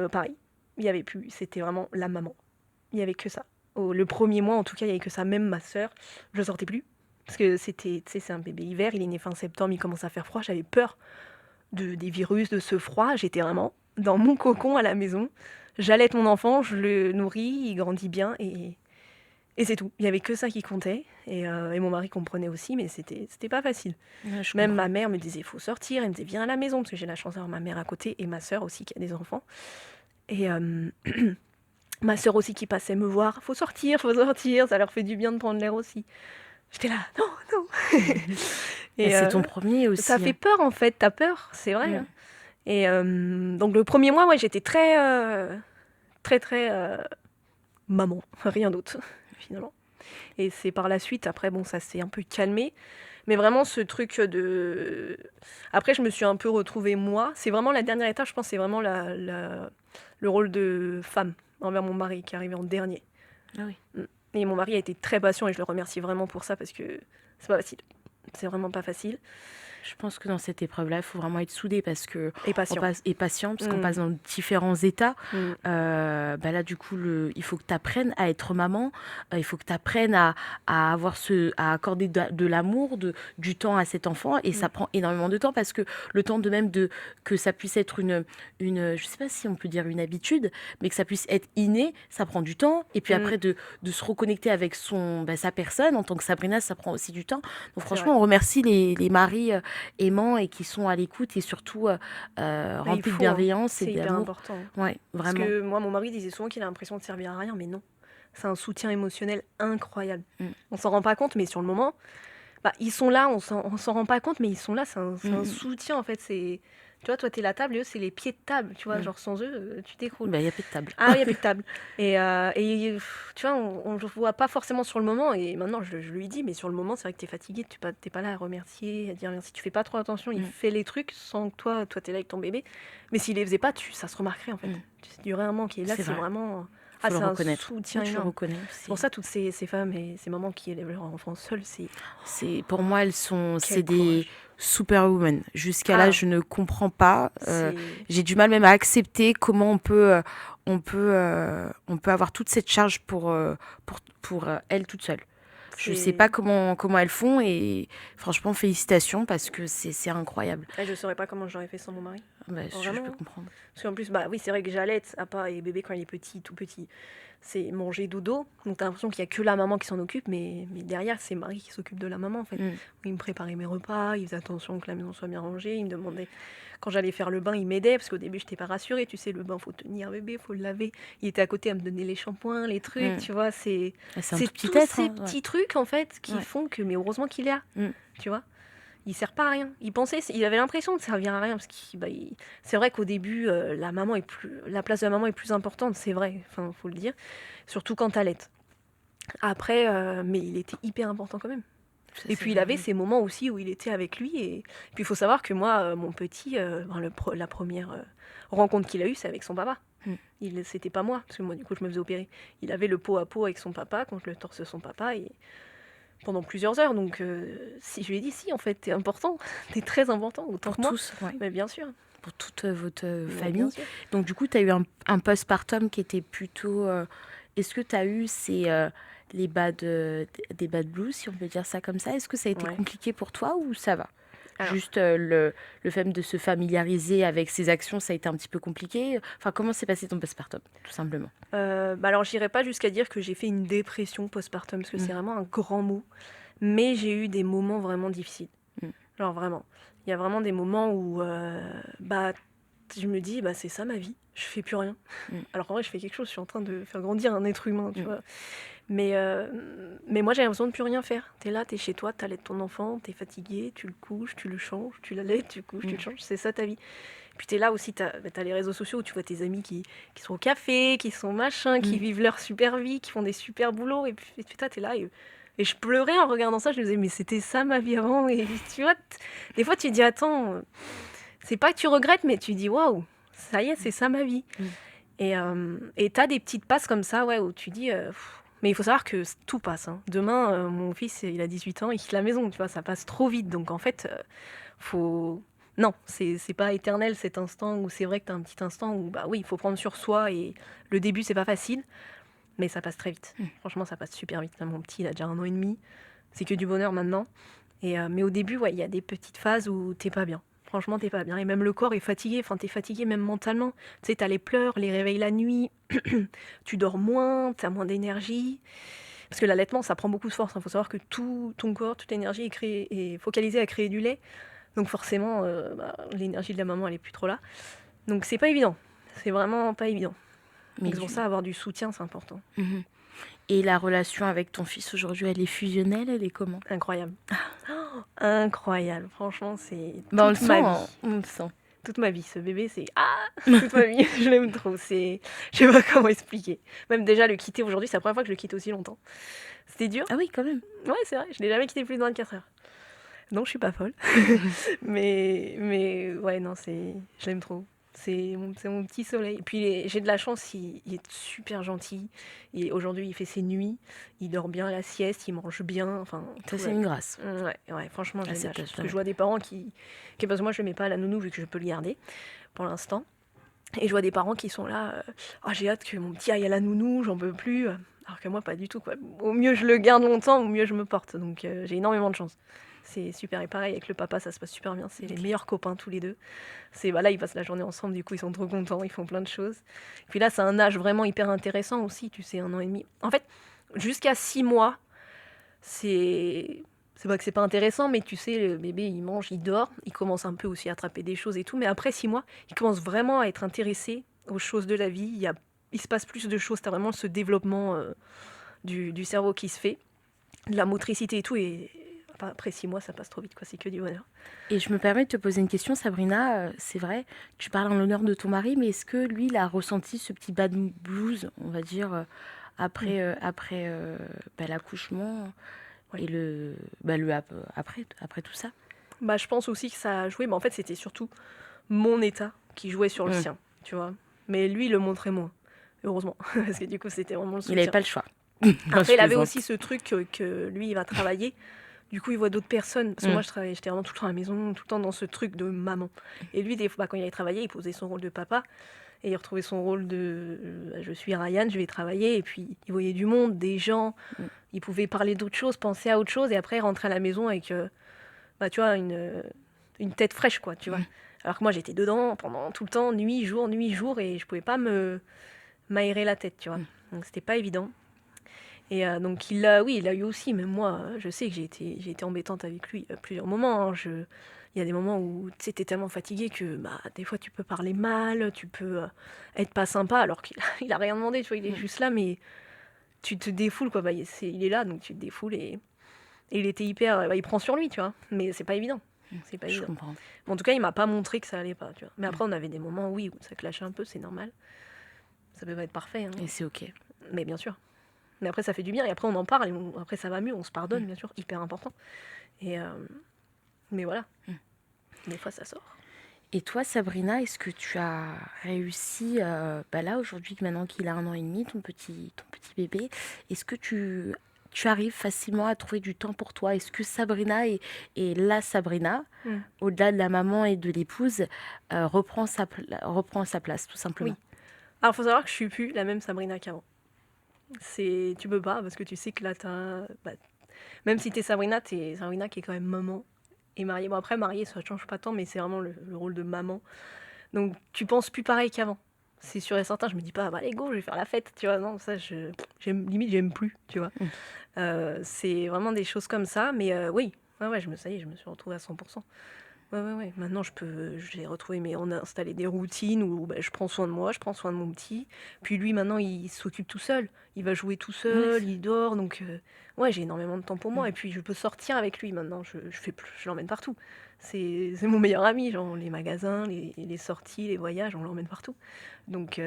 pareil. Il y avait plus, c'était vraiment la maman. Il y avait que ça. Le premier mois, en tout cas, il y avait que ça. Même ma sœur, je sortais plus. Parce que c'était, tu sais, c'est un bébé hiver, il est né fin septembre, il commence à faire froid. J'avais peur des virus, de ce froid. J'étais vraiment dans mon cocon à la maison. J'allaite mon enfant, je le nourris, il grandit bien et c'est tout. Il y avait que ça qui comptait. Et mon mari comprenait aussi, mais c'était pas facile. Ouais, je Même comprends. ma mère me disait, il faut sortir. Elle me disait, viens à la maison, parce que j'ai la chance d'avoir ma mère à côté et ma sœur aussi qui a des enfants. Et ma sœur aussi qui passait me voir, faut sortir, ça leur fait du bien de prendre l'air aussi. J'étais là, non, non. Et c'est ton premier aussi. Ça fait peur en fait, t'as peur, c'est vrai. Hein. Et donc le premier mois, ouais, j'étais très, très maman, rien d'autre finalement. Et c'est par la suite, après, bon, ça s'est un peu calmé. Mais vraiment, ce truc de... Après, je me suis un peu retrouvée moi. C'est vraiment la dernière étape, je pense, c'est vraiment le rôle de femme envers mon mari qui est arrivé en dernier. Ah oui. Et mon mari a été très patient et je le remercie vraiment pour ça parce que c'est pas facile. C'est vraiment pas facile. Je pense que dans cette épreuve-là, il faut vraiment être soudé parce que Et patient. patient parce qu'on passe dans différents états. Bah là, du coup, il faut que tu apprennes à être maman. Il faut que tu apprennes à avoir à accorder de l'amour, du temps à cet enfant. Et ça prend énormément de temps parce que le temps de même que ça puisse être je sais pas si on peut dire une habitude, mais que ça puisse être inné, ça prend du temps. Et puis après, de se reconnecter avec sa personne en tant que Sabrina, ça prend aussi du temps. Donc franchement, on remercie les maris aimants et qui sont à l'écoute et surtout remplis de bienveillance et d'amour. C'est hyper important. Ouais, vraiment. Parce que moi, mon mari disait souvent qu'il a l'impression de servir à rien, mais non. C'est un soutien émotionnel incroyable. On s'en rend pas compte, mais sur le moment, bah, ils sont là, on s'en rend pas compte, mais ils sont là. C'est un soutien en fait. Tu vois, toi, t'es la table et eux, c'est les pieds de table. Tu vois, genre sans eux, tu t'écroules. Bah, il n'y a plus de table. Ah, il n'y a plus de table. Et tu vois, on ne voit pas forcément sur le moment. Et maintenant, je lui dis, mais sur le moment, c'est vrai que tu es fatigué. Tu n'es pas là à remercier, à dire merci. Tu fais pas trop attention. Il fait les trucs sans que toi, tu es là avec ton bébé. Mais s'il les faisait pas, ça se remarquerait en fait. C'est du un manque. Et là, c'est vraiment... c'est un soutien énorme. C'est pour ça, toutes ces femmes et ces mamans qui élèvent leurs enfants seuls, pour moi, c'est des superwomen. Jusqu'à là, je ne comprends pas. J'ai du mal même à accepter comment on peut avoir toute cette charge pour elles toutes seules. Je sais pas comment elles font et franchement, félicitations parce que c'est incroyable. Et je saurais pas comment j'aurais fait sans mon mari. Je peux comprendre. Parce qu'en plus, oui, c'est vrai que j'allaite, à part et bébé quand il est petit, tout petit, c'est manger dodo. Donc t'as l'impression qu'il y a que la maman qui s'en occupe, mais derrière, c'est Marie qui s'occupe de la maman en fait. Il me préparait mes repas, il faisait attention que la maison soit bien rangée, il me demandait quand j'allais faire le bain, il m'aidait parce qu'au début, je n'étais pas rassurée. Tu sais, le bain, faut tenir bébé, faut le laver. Il était à côté à me donner les shampoings, les trucs, tu vois. C'est tous ces petits trucs en fait qui font que, mais heureusement qu'il est là, tu vois. Il sert pas à rien. Il avait l'impression de servir à rien parce c'est vrai qu'au début, la place de la maman est plus importante, c'est vrai. Enfin, faut le dire. Surtout quand t'allaites. Après, mais il était hyper important quand même. Et puis il avait ces moments aussi où il était avec lui. Et puis il faut savoir que moi, mon petit, la première rencontre qu'il a eue, c'est avec son papa. C'était pas moi, parce que moi du coup je me faisais opérer. Il avait le pot à pot avec son papa, contre le torse de son papa, et pendant plusieurs heures. Donc si je lui ai dit, si en fait t'es important, t'es très important, autant que moi. Tous, ouais. Mais bien sûr. Pour toute votre famille. Donc du coup tu as eu un postpartum qui était plutôt... Est-ce que tu as eu des bad blues, si on peut dire ça comme ça? Est-ce que ça a été compliqué pour toi ou ça va? Alors, Juste le fait de se familiariser avec ses actions, ça a été un petit peu compliqué. Enfin, comment s'est passé ton postpartum, tout simplement? alors j'irai pas jusqu'à dire que j'ai fait une dépression postpartum, parce que Mm, c'est vraiment un grand mot, mais j'ai eu des moments vraiment difficiles. mm, Genre vraiment. Il y a vraiment des moments où bah, je me dis, bah, c'est ça ma vie, je fais plus rien. mm, Alors en vrai, je fais quelque chose, je suis en train de faire grandir un être humain, tu mm, vois. Mais moi, j'ai l'impression de plus rien faire. T'es là, t'es chez toi, t'allaites ton enfant, t'es fatigué, tu le couches, tu le changes, tu l'allaites, tu le couches, tu mm, le changes, c'est ça ta vie. Puis t'es là aussi, t'as les réseaux sociaux où tu vois tes amis qui sont au café, qui sont machin, qui mm. vivent leur super vie, qui font des super boulots, et puis toi, t'es là, et je pleurais en regardant ça, je me disais, mais c'était ça ma vie avant, et tu vois, des fois tu te dis, attends, c'est pas que tu regrettes, mais tu dis, waouh, ça y est, c'est ça ma vie. Mm. Et t'as des petites passes comme ça, ouais, où tu dis. Mais il faut savoir que tout passe, hein. Demain, mon fils, il a 18 ans, il quitte la maison, tu vois, ça passe trop vite. Donc en fait, faut. Non, c'est pas éternel cet instant où c'est vrai que t'as un petit instant où, bah oui, il faut prendre sur soi et le début, c'est pas facile, mais ça passe très vite. Franchement, ça passe super vite. Là, mon petit, il a déjà 1 an et demi, c'est que du bonheur maintenant. Mais au début, ouais, il y a des petites phases où t'es pas bien. Franchement, t'es pas bien. Et même le corps est fatigué. Enfin, t'es fatigué même mentalement. Tu sais, t'as les pleurs, les réveils la nuit. Tu dors moins, t'as moins d'énergie. Parce que l'allaitement, ça prend beaucoup de force. Il faut savoir que tout ton corps, toute l'énergie est focalisée à créer du lait. Donc forcément, l'énergie de la maman, elle est plus trop là. Donc c'est pas évident. C'est vraiment pas évident. Mais Donc c'est pour ça, avoir du soutien, c'est important. Mhm. Et la relation avec ton fils aujourd'hui, elle est fusionnelle, elle est comment? Incroyable. Oh, incroyable. Franchement, c'est Bah, on le toute sent, ma hein, vie. on le sent. Toute ma vie, ce bébé, c'est toute ma vie, je l'aime trop. Je sais pas comment expliquer. Même déjà le quitter aujourd'hui, c'est la première fois que je le quitte aussi longtemps. C'était dur. Ah oui, quand même. Ouais, c'est vrai, je l'ai jamais quitté plus de 24 heures. Non, je suis pas folle. Mais ouais, non, je l'aime trop. C'est mon petit soleil. Et puis j'ai de la chance, il est super gentil. Et aujourd'hui, il fait ses nuits, il dort bien à la sieste, il mange bien. Enfin, Ça, tout c'est va une bien. grâce Ouais, ouais, franchement, à j'ai de la cet chance. Parce âge-là. que je Ouais. vois des parents parce que moi, je le mets pas à la nounou vu que je peux le garder pour l'instant. Et je vois des parents qui sont là, ah, j'ai hâte que mon petit aille à la nounou, j'en peux plus. Alors que moi, pas du tout, quoi. Au mieux, je le garde longtemps, au mieux, je me porte. Donc, j'ai énormément de chance. C'est super. Et pareil, avec le papa, ça se passe super bien. C'est les meilleurs copains, tous les deux. Là, ils passent la journée ensemble, du coup, ils sont trop contents, ils font plein de choses. Puis là, c'est un âge vraiment hyper intéressant aussi, tu sais, 1 an et demi. En fait, jusqu'à 6 mois, c'est. C'est pas que c'est pas intéressant, mais tu sais, le bébé, il mange, il dort, il commence un peu aussi à attraper des choses et tout. Mais après 6 mois, il commence vraiment à être intéressé aux choses de la vie. Il se passe plus de choses. Tu as vraiment ce développement du cerveau qui se fait, de la motricité et tout. Et après 6 mois, ça passe trop vite, quoi. C'est que du bonheur. Et je me permets de te poser une question, Sabrina. C'est vrai, tu parles en l'honneur de ton mari, mais est-ce que lui, il a ressenti ce petit bad blues, on va dire, Mm. après l'accouchement Ouais. et après tout ça? Bah, je pense aussi que ça a joué, mais en fait, c'était surtout mon état qui jouait sur le Mm. sien, tu vois. Mais lui, il le montrait moins, heureusement, parce que du coup, c'était vraiment le Il n'avait soutien. pas le choix. Non, Après, je il avait aussi plaisante. ce truc que lui, il va travailler. Du coup, il voit d'autres personnes. Parce que moi, Mm. j'étais vraiment tout le temps à la maison, tout le temps dans ce truc de maman. Et lui, des fois, quand il allait travailler, il posait son rôle de papa. Et il retrouvait son rôle de je suis Ryan, je vais travailler. Et puis, il voyait du monde, des gens. Mm. Il pouvait parler d'autre chose, penser à autre chose. Et après, il rentrait à la maison avec, tu vois, une tête fraîche, quoi, tu vois. Mm. Alors que moi, j'étais dedans pendant tout le temps, nuit, jour. Et je pouvais pas m'aérer la tête, tu vois. Mm. Donc, c'était pas évident. Et donc oui, il l'a eu aussi, mais moi, je sais que j'ai été embêtante avec lui à plusieurs moments, hein. Il y a des moments où tu sais, t'es tellement fatigué que bah, des fois tu peux parler mal, tu peux être pas sympa, alors qu'il il a rien demandé, tu vois, il est Mm. juste là, mais tu te défoules, quoi. Bah, il est là, donc tu te défoules et il était hyper. Bah, il prend sur lui, tu vois, mais c'est pas évident. C'est pas Je évident. comprends. Bon, en tout cas, il m'a pas montré que ça allait pas, tu vois. Mais après, on avait des moments, oui, où ça clashait un peu, c'est normal. Ça peut pas être parfait, hein, Et c'est OK. mais bien sûr. Mais après, ça fait du bien. Et après, on en parle. Et après, ça va mieux. On se pardonne, bien sûr. Hyper important. Et mais voilà. Des fois, ça sort. Et toi, Sabrina, est-ce que tu as réussi, là, aujourd'hui, maintenant qu'il a 1 an et demi, ton petit bébé, est-ce que tu arrives facilement à trouver du temps pour toi? Est-ce que Sabrina est la Sabrina, Mm. au-delà de la maman et de l'épouse, reprend sa place, tout Oui. simplement? Alors, faut savoir que je suis plus la même Sabrina qu'avant. Tu peux pas, parce que tu sais que là, même si t'es Sabrina qui est quand même maman. et mariée. Bon, après, mariée, ça change pas tant, mais c'est vraiment le rôle de maman. Donc, tu penses plus pareil qu'avant. C'est sûr et certain. Je me dis pas, bah, allez, go, je vais faire la fête, tu vois. Non, ça, limite, j'aime plus, tu vois. Mm. C'est vraiment des choses comme ça. Mais oui, ouais, ça y est, je me suis retrouvée à 100%. Ouais. Maintenant, j'ai retrouvé, mais on a installé des routines où bah, je prends soin de moi, je prends soin de mon petit. Puis lui, maintenant, il s'occupe tout seul. Il va jouer tout Ouais, seul, il dort. Donc, ouais, j'ai énormément de temps pour moi. mm. Et puis, je peux sortir avec lui maintenant. Je l'emmène partout. C'est mon meilleur ami. Genre, les magasins, les sorties, les voyages, on l'emmène partout. Donc,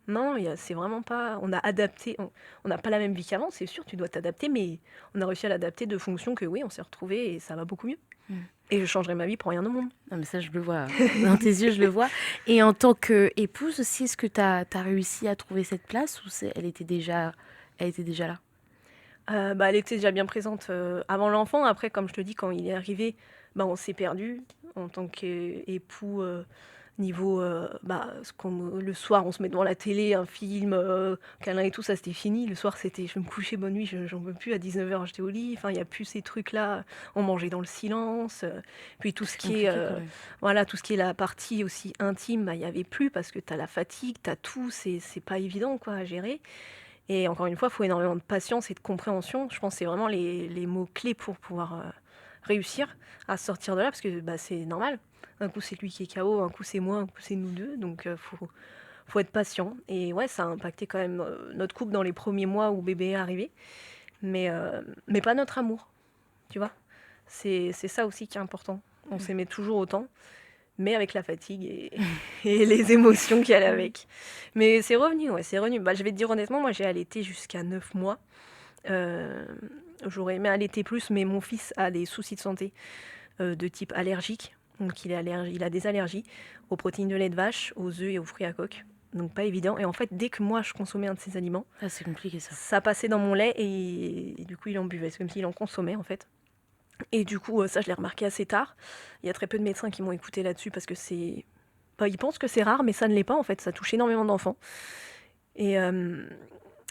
non, c'est vraiment pas. On a adapté. On n'a pas la même vie qu'avant, c'est sûr, tu dois t'adapter. Mais on a réussi à l'adapter de fonction que oui, on s'est retrouvés et ça va beaucoup mieux. Mm. Et je changerai ma vie pour rien au monde. Non, mais ça, je le vois. Dans tes yeux, je le vois. Et en tant qu'épouse aussi, est-ce que tu as réussi à trouver cette place ou elle était déjà là? Bah, elle était déjà bien présente avant l'enfant. Après, comme je te dis, quand il est arrivé, bah, on s'est perdu en tant qu'époux. Niveau, bah, le soir, on se met devant la télé, un film, câlin et tout, ça c'était fini. Le soir, c'était je vais me coucher, bonne nuit, j'en peux plus. À 19h, j'étais au lit. Enfin, il n'y a plus ces trucs-là. On mangeait dans le silence. Puis tout ce C'est qui est, compliqué quand même. voilà, tout ce qui est la partie aussi intime, bah, il n'y avait plus parce que tu as la fatigue, tu as tout. C'est pas évident quoi, à gérer. Et encore une fois, il faut énormément de patience et de compréhension. Je pense que c'est vraiment les mots-clés pour pouvoir réussir à sortir de là, parce que bah, c'est normal. Un coup, c'est lui qui est KO, un coup, c'est moi, un coup, c'est nous deux. Donc, faut être patient. Et ouais, ça a impacté quand même notre couple dans les premiers mois où bébé est arrivé. Mais pas notre amour, tu vois. C'est ça aussi qui est important. On s'aimait toujours autant, mais avec la fatigue et les émotions qui allaient avec. Mais c'est revenu, ouais, c'est revenu. Bah, je vais te dire honnêtement, moi j'ai allaité jusqu'à 9 mois. Euh, J'aurais aimé allaiter plus, mais mon fils a des soucis de santé de type allergique. Donc il a des allergies aux protéines de lait de vache, aux œufs et aux fruits à coque. Donc pas évident. Et en fait, dès que moi je consommais un de ces aliments, Ah, c'est compliqué ça. ça passait dans mon lait et du coup il en buvait. C'est comme s'il en consommait en fait. Et du coup, ça je l'ai remarqué assez tard. Il y a très peu de médecins qui m'ont écouté là-dessus parce que c'est... Bah, ils pensent que c'est rare, mais ça ne l'est pas en fait. Ça touche énormément d'enfants. Et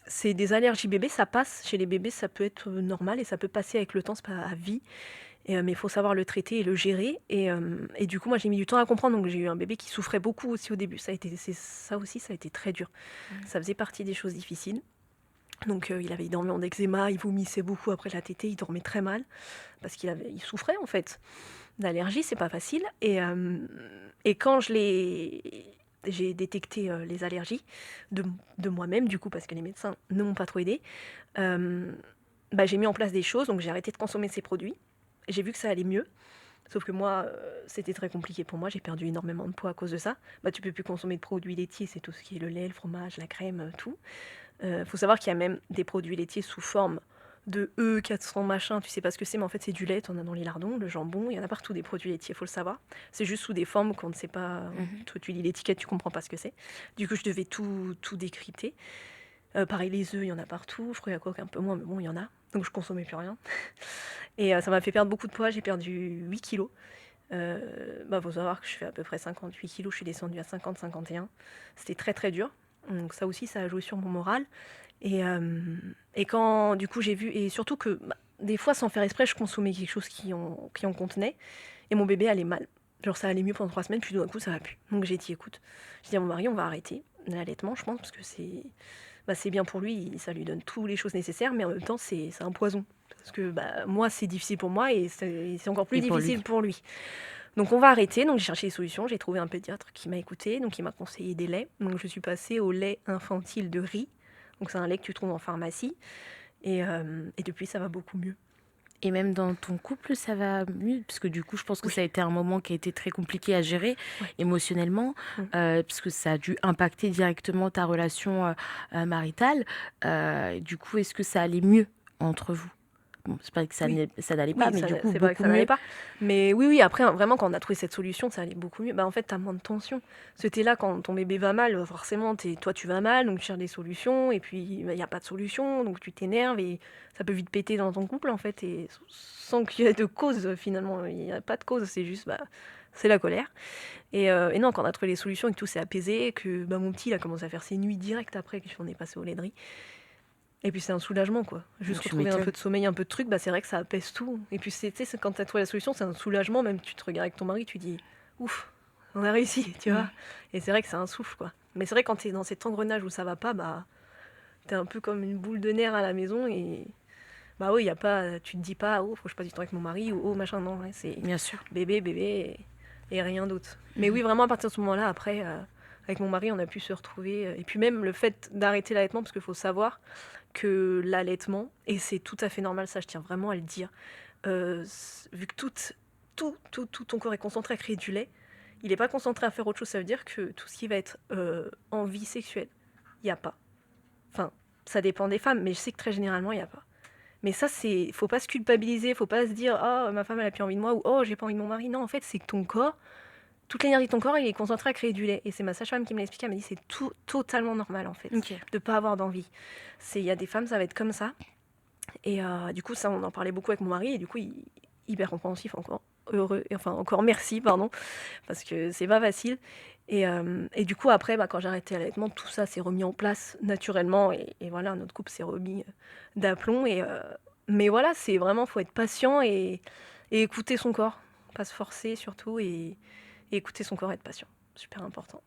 c'est des allergies bébés, ça passe. Chez les bébés, ça peut être normal et ça peut passer avec le temps, c'est pas à vie. Mais il faut savoir le traiter et le gérer. Et du coup, moi, j'ai mis du temps à comprendre. Donc, j'ai eu un bébé qui souffrait beaucoup aussi au début. Ça aussi, ça a été très dur. Ça faisait partie des choses difficiles. Donc, il avait énormément d'eczéma, il vomissait beaucoup après la tétée, il dormait très mal parce il souffrait en fait. D'allergie, c'est pas facile. Et quand j'ai détecté les allergies de moi-même, du coup, parce que les médecins ne m'ont pas trop aidé, bah, j'ai mis en place des choses. Donc, j'ai arrêté de consommer ces produits. J'ai vu que ça allait mieux. Sauf que moi, c'était très compliqué pour moi. J'ai perdu énormément de poids à cause de ça. Bah, tu peux plus consommer de produits laitiers, c'est tout ce qui est le lait, le fromage, la crème, tout. Faut savoir qu'il y a même des produits laitiers sous forme de E400 machin, tu sais pas ce que c'est, mais en fait c'est du lait, t'en as dans les lardons, le jambon, il y en a partout des produits laitiers, faut le savoir. C'est juste sous des formes qu'on ne sait pas. Toi, tu lis l'étiquette, tu comprends pas ce que c'est. Du coup, je devais tout décrypter. Pareil, les œufs, il y en a partout, fruits à coque un peu moins, mais bon, il y en a. Donc je consommais plus rien. Et ça m'a fait perdre beaucoup de poids, j'ai perdu 8 kilos. Bah, faut savoir que je fais à peu près 58 kilos, je suis descendue à 50-51. C'était très très dur. Donc ça aussi, ça a joué sur mon moral. Et quand, du coup, j'ai vu, et surtout que bah, des fois, sans faire exprès, je consommais quelque chose qui en contenait, et mon bébé allait mal. Genre, ça allait mieux pendant 3 semaines, puis d'un coup, ça va plus. Donc j'ai dit, écoute, j'ai dit à mon mari, on va arrêter l'allaitement, je pense, parce que c'est bien pour lui, ça lui donne toutes les choses nécessaires, mais en même temps, c'est un poison. Parce que bah, moi, c'est difficile pour moi, et c'est encore plus Et pour difficile lui. pour lui. Donc on va arrêter, donc j'ai cherché des solutions, j'ai trouvé un pédiatre qui m'a écouté, donc il m'a conseillé des laits. Donc je suis passée au lait infantile de riz, donc c'est un lait que tu trouves en pharmacie, et depuis ça va beaucoup mieux. Et même dans ton couple, ça va mieux? Parce que du coup, je pense que Oui. ça a été un moment qui a été très compliqué à gérer Ouais. émotionnellement, parce que ça a dû impacter directement ta relation maritale. Du coup, est-ce que ça allait mieux entre vous? Bon, c'est pas que ça Oui. ça n'allait pas, Oui, mais du coup, c'est vrai que beaucoup ça n'allait mieux. pas. Mais oui, après, hein, vraiment, quand on a trouvé cette solution, ça allait beaucoup mieux. Bah, en fait, t'as moins de tension. C'était là, quand ton bébé va mal, forcément, toi, tu vas mal, donc tu cherches des solutions, et puis, il n'y a pas de solution, donc tu t'énerves, et ça peut vite péter dans ton couple, en fait, et sans qu'il y ait de cause, finalement. Il n'y a pas de cause, c'est juste, bah, c'est la colère. Et non, quand on a trouvé les solutions et que tout s'est apaisé, que bah, mon petit, il a commencé à faire ses nuits directes après qu'on est passé au lait de riz, Et puis c'est un soulagement, quoi. Juste Tu retrouver un m'étonnes. peu de sommeil, un peu de truc, bah c'est vrai que ça apaise tout. Et puis tu sais, quand t'as trouvé la solution, c'est un soulagement. Même tu te regardes avec ton mari, tu dis, ouf, on a réussi, tu vois. Et c'est vrai que c'est un souffle, quoi. Mais c'est vrai que quand t'es dans cet engrenage où ça va pas, bah t'es un peu comme une boule de nerfs à la maison et bah oui, y a pas, tu te dis pas, oh, faut que je passe du temps avec mon mari ou oh machin, non, ouais, c'est Bien sûr. bébé et rien d'autre. Mais oui, vraiment à partir de ce moment-là, après, avec mon mari, on a pu se retrouver. Et puis même le fait d'arrêter l'allaitement, parce qu'il faut savoir que l'allaitement, et c'est tout à fait normal, ça je tiens vraiment à le dire, vu que tout ton corps est concentré à créer du lait, il n'est pas concentré à faire autre chose. Ça veut dire que tout ce qui va être envie sexuelle, il n'y a pas. Enfin, ça dépend des femmes, mais je sais que très généralement, il n'y a pas. Mais ça, faut pas se culpabiliser, faut pas se dire oh ma femme elle a plus envie de moi ou oh j'ai pas envie de mon mari. Non, en fait, c'est que ton corps, toute l'énergie de ton corps, il est concentré à créer du lait. Et c'est ma sage-femme qui me l'a expliqué. Elle m'a dit c'est tout totalement normal en fait Ok. de pas avoir d'envie. Il y a des femmes, ça va être comme ça. Et du coup, ça, on en parlait beaucoup avec mon mari et du coup, hyper compréhensif encore, heureux, et enfin encore merci, pardon, parce que c'est pas facile. Et du coup, après, bah, quand j'ai arrêté l'allaitement, tout ça s'est remis en place naturellement et voilà, notre couple s'est remis d'aplomb. Mais voilà, c'est vraiment, faut être patient et écouter son corps, pas se forcer surtout et écouter son corps et être patient, super important.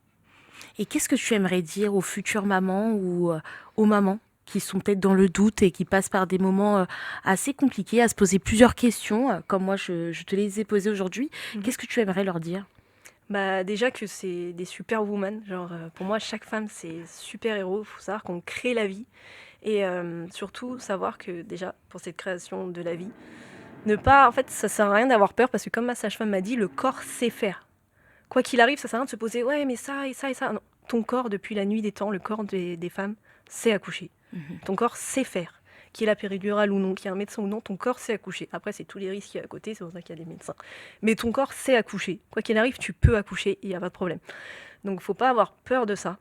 Et qu'est-ce que tu aimerais dire aux futures mamans ou aux mamans qui sont peut-être dans le doute et qui passent par des moments assez compliqués, à se poser plusieurs questions, comme moi je te les ai posées aujourd'hui. Mhm. Qu'est-ce que tu aimerais leur dire? Bah déjà que c'est des superwoman, genre pour moi chaque femme c'est super héros, il faut savoir qu'on crée la vie et surtout savoir que déjà pour cette création de la vie, ne pas, en fait ça sert à rien d'avoir peur parce que comme ma sage-femme m'a dit, le corps sait faire. Quoi qu'il arrive, ça sert à rien de se poser ouais mais ça et ça et ça. Non. Ton corps depuis la nuit des temps, le corps des femmes sait accoucher. Ton corps sait faire. Qu'il y ait la péridurale ou non, qu'il y ait un médecin ou non, ton corps sait accoucher. Après, c'est tous les risques qu'il y a à côté, c'est pour ça qu'il y a des médecins. Mais ton corps sait accoucher. Quoi qu'il arrive, tu peux accoucher, il n'y a pas de problème. Donc, faut pas avoir peur de ça.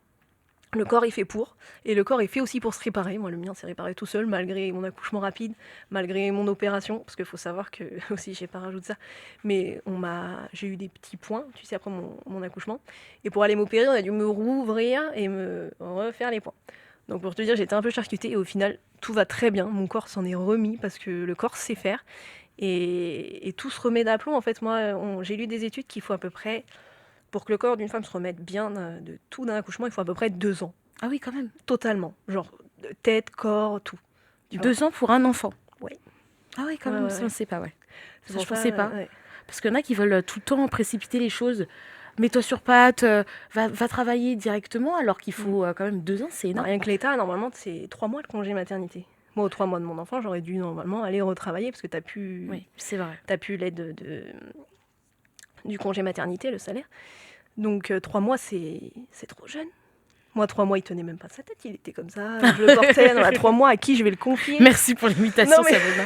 Le corps est fait pour, et le corps est fait aussi pour se réparer. Moi, le mien s'est réparé tout seul, malgré mon accouchement rapide, malgré mon opération, parce qu'il faut savoir que, aussi, j'ai pas rajouté ça, mais j'ai eu des petits points, tu sais, après mon accouchement. Et pour aller m'opérer, on a dû me rouvrir et me refaire les points. Donc pour te dire, j'étais un peu charcutée et au final, tout va très bien. Mon corps s'en est remis parce que le corps sait faire. Et tout se remet d'aplomb. En fait, moi, j'ai lu des études qu'il faut à peu près, pour que le corps d'une femme se remette bien de tout d'un accouchement, il faut à peu près 2 ans. Ah oui, quand même. Totalement. Genre, tête, corps, tout. Tu vois. 2 ans pour un enfant. Ouais. Ah oui, quand Ouais, même, ouais, ça, ouais. on ne sait pas, ouais. C'est Ça, pour je pensais pas. ouais. Parce qu'il y en a qui veulent tout le temps précipiter les choses. Mets-toi sur pattes, va travailler directement, alors qu'il faut quand même 2 ans, c'est énorme. Rien que l'État, normalement, c'est 3 mois le congé maternité. Moi, aux 3 mois de mon enfant, j'aurais dû normalement aller retravailler parce que t'as plus Oui, c'est vrai. l'aide du congé maternité, le salaire. Donc 3 mois, c'est trop jeune. Moi, 3 mois, il tenait même pas sa tête, il était comme ça. Je le portais dans 3 mois, à qui je vais le confier? Merci pour l'imitation, Non, mais- Sabrina.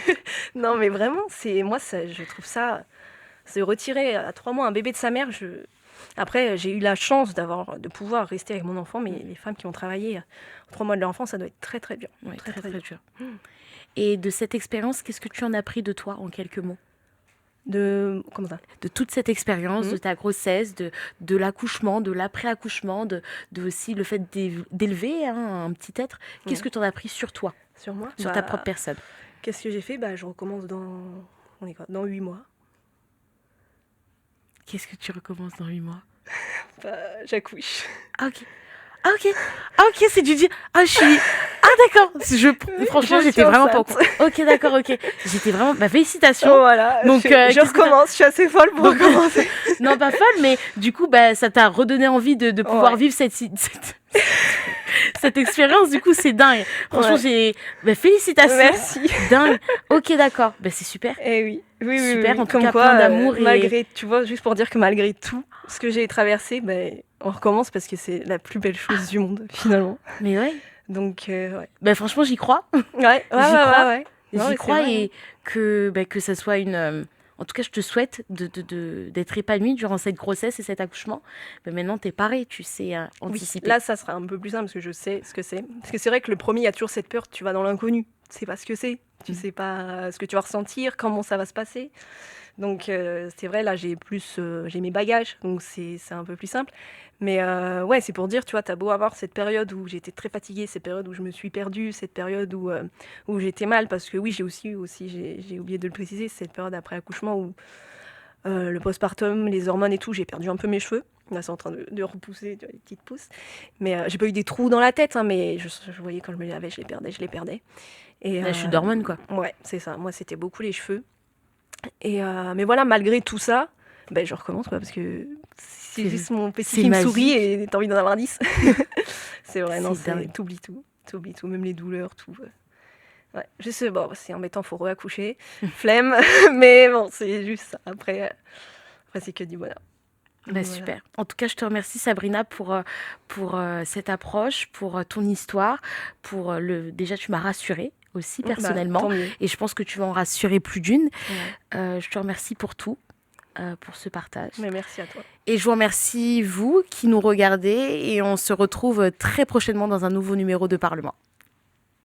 Non, mais vraiment, je trouve ça, c'est retirer à 3 mois un bébé de sa mère. Après, j'ai eu la chance de pouvoir rester avec mon enfant, mais les femmes qui ont travaillé 3 mois de leur enfant, ça doit être très très dur. Oui, très, très dur. dur. Et de cette expérience, qu'est-ce que tu en as pris de toi, en quelques mots? Comment ça? De toute cette expérience, Mhm. de ta grossesse, de l'accouchement, de l'après-accouchement, de aussi le fait d'élever un petit être. Qu'est-ce que tu en as pris sur toi, Sur moi? sur ta propre personne? Qu'est-ce que j'ai fait? Je recommence dans 8 mois. Qu'est-ce que tu recommences dans 8 mois? J'accouche. Ah ok. Ah ok. Ah ok, c'est du dire. Ah je suis. Ah d'accord. Franchement, Je j'étais suis vraiment pas au enceinte. courant. Ok d'accord, ok. J'étais vraiment. Bah félicitations. Voilà, Donc, je qu'est-ce que recommence, je suis assez folle pour Donc- recommencer. Non pas folle, mais du coup bah ça t'a redonné envie de pouvoir Ouais. vivre cette expérience. Du coup c'est dingue. Franchement Ouais. félicitations. Merci. Dingue. Ok d'accord. Bah c'est super. Eh oui, oui, Super, oui. en tout Comme cas, quoi, plein d'amour et- malgré, tu vois, juste pour dire que malgré tout ce que j'ai traversé, on recommence parce que c'est la plus belle chose du monde, finalement. Mais ouais. Donc, ouais. Bah franchement j'y crois. Ouais, J'y crois. ouais. Non, mais J'y c'est crois vrai, et que ça soit une. En tout cas, je te souhaite d'être épanouie durant cette grossesse et cet accouchement. Mais maintenant, t'es parée, tu sais Oui, anticiper. là, ça sera un peu plus simple parce que je sais ce que c'est. Parce que c'est vrai que le premier, il y a toujours cette peur, tu vas dans l'inconnu. sais pas ce que c'est. Tu Mm. sais pas ce que tu vas ressentir, comment ça va se passer. Donc c'est vrai, là j'ai mes bagages, donc c'est un peu plus simple. Mais ouais, c'est pour dire, tu vois, t'as beau avoir cette période où j'étais très fatiguée, cette période où je me suis perdue, cette période où j'étais mal, parce que oui, j'ai oublié de le préciser, cette période après accouchement où le postpartum, les hormones et tout, j'ai perdu un peu mes cheveux. Là, c'est en train de repousser, tu vois, les petites pousses. Mais j'ai pas eu des trous dans la tête, hein, mais je voyais quand je me lavais, je les perdais. Et La chute d'hormones, quoi. ouais, c'est ça. Moi, c'était beaucoup les cheveux. Et mais voilà, malgré tout ça, ben, je recommence quoi, parce que c'est C'est juste mon petit c'est qui me sourit magique. et t'as envie d'en avoir 10. C'est vrai, non, C'est dingue. t'oublies tout, même les douleurs, tout. Ouais, je sais, bon, c'est embêtant, faut réaccoucher, flemme, mais bon, c'est juste ça. Après c'est que du bonheur. Bah, Voilà. super. En tout cas, je te remercie Sabrina pour cette approche, pour ton histoire, déjà tu m'as rassurée aussi Bah, personnellement tant mieux. et je pense que tu vas en rassurer plus d'une. Ouais. Je te remercie pour tout, pour ce partage. Mais merci à toi. Et je vous remercie vous qui nous regardez et on se retrouve très prochainement dans un nouveau numéro de Parlement.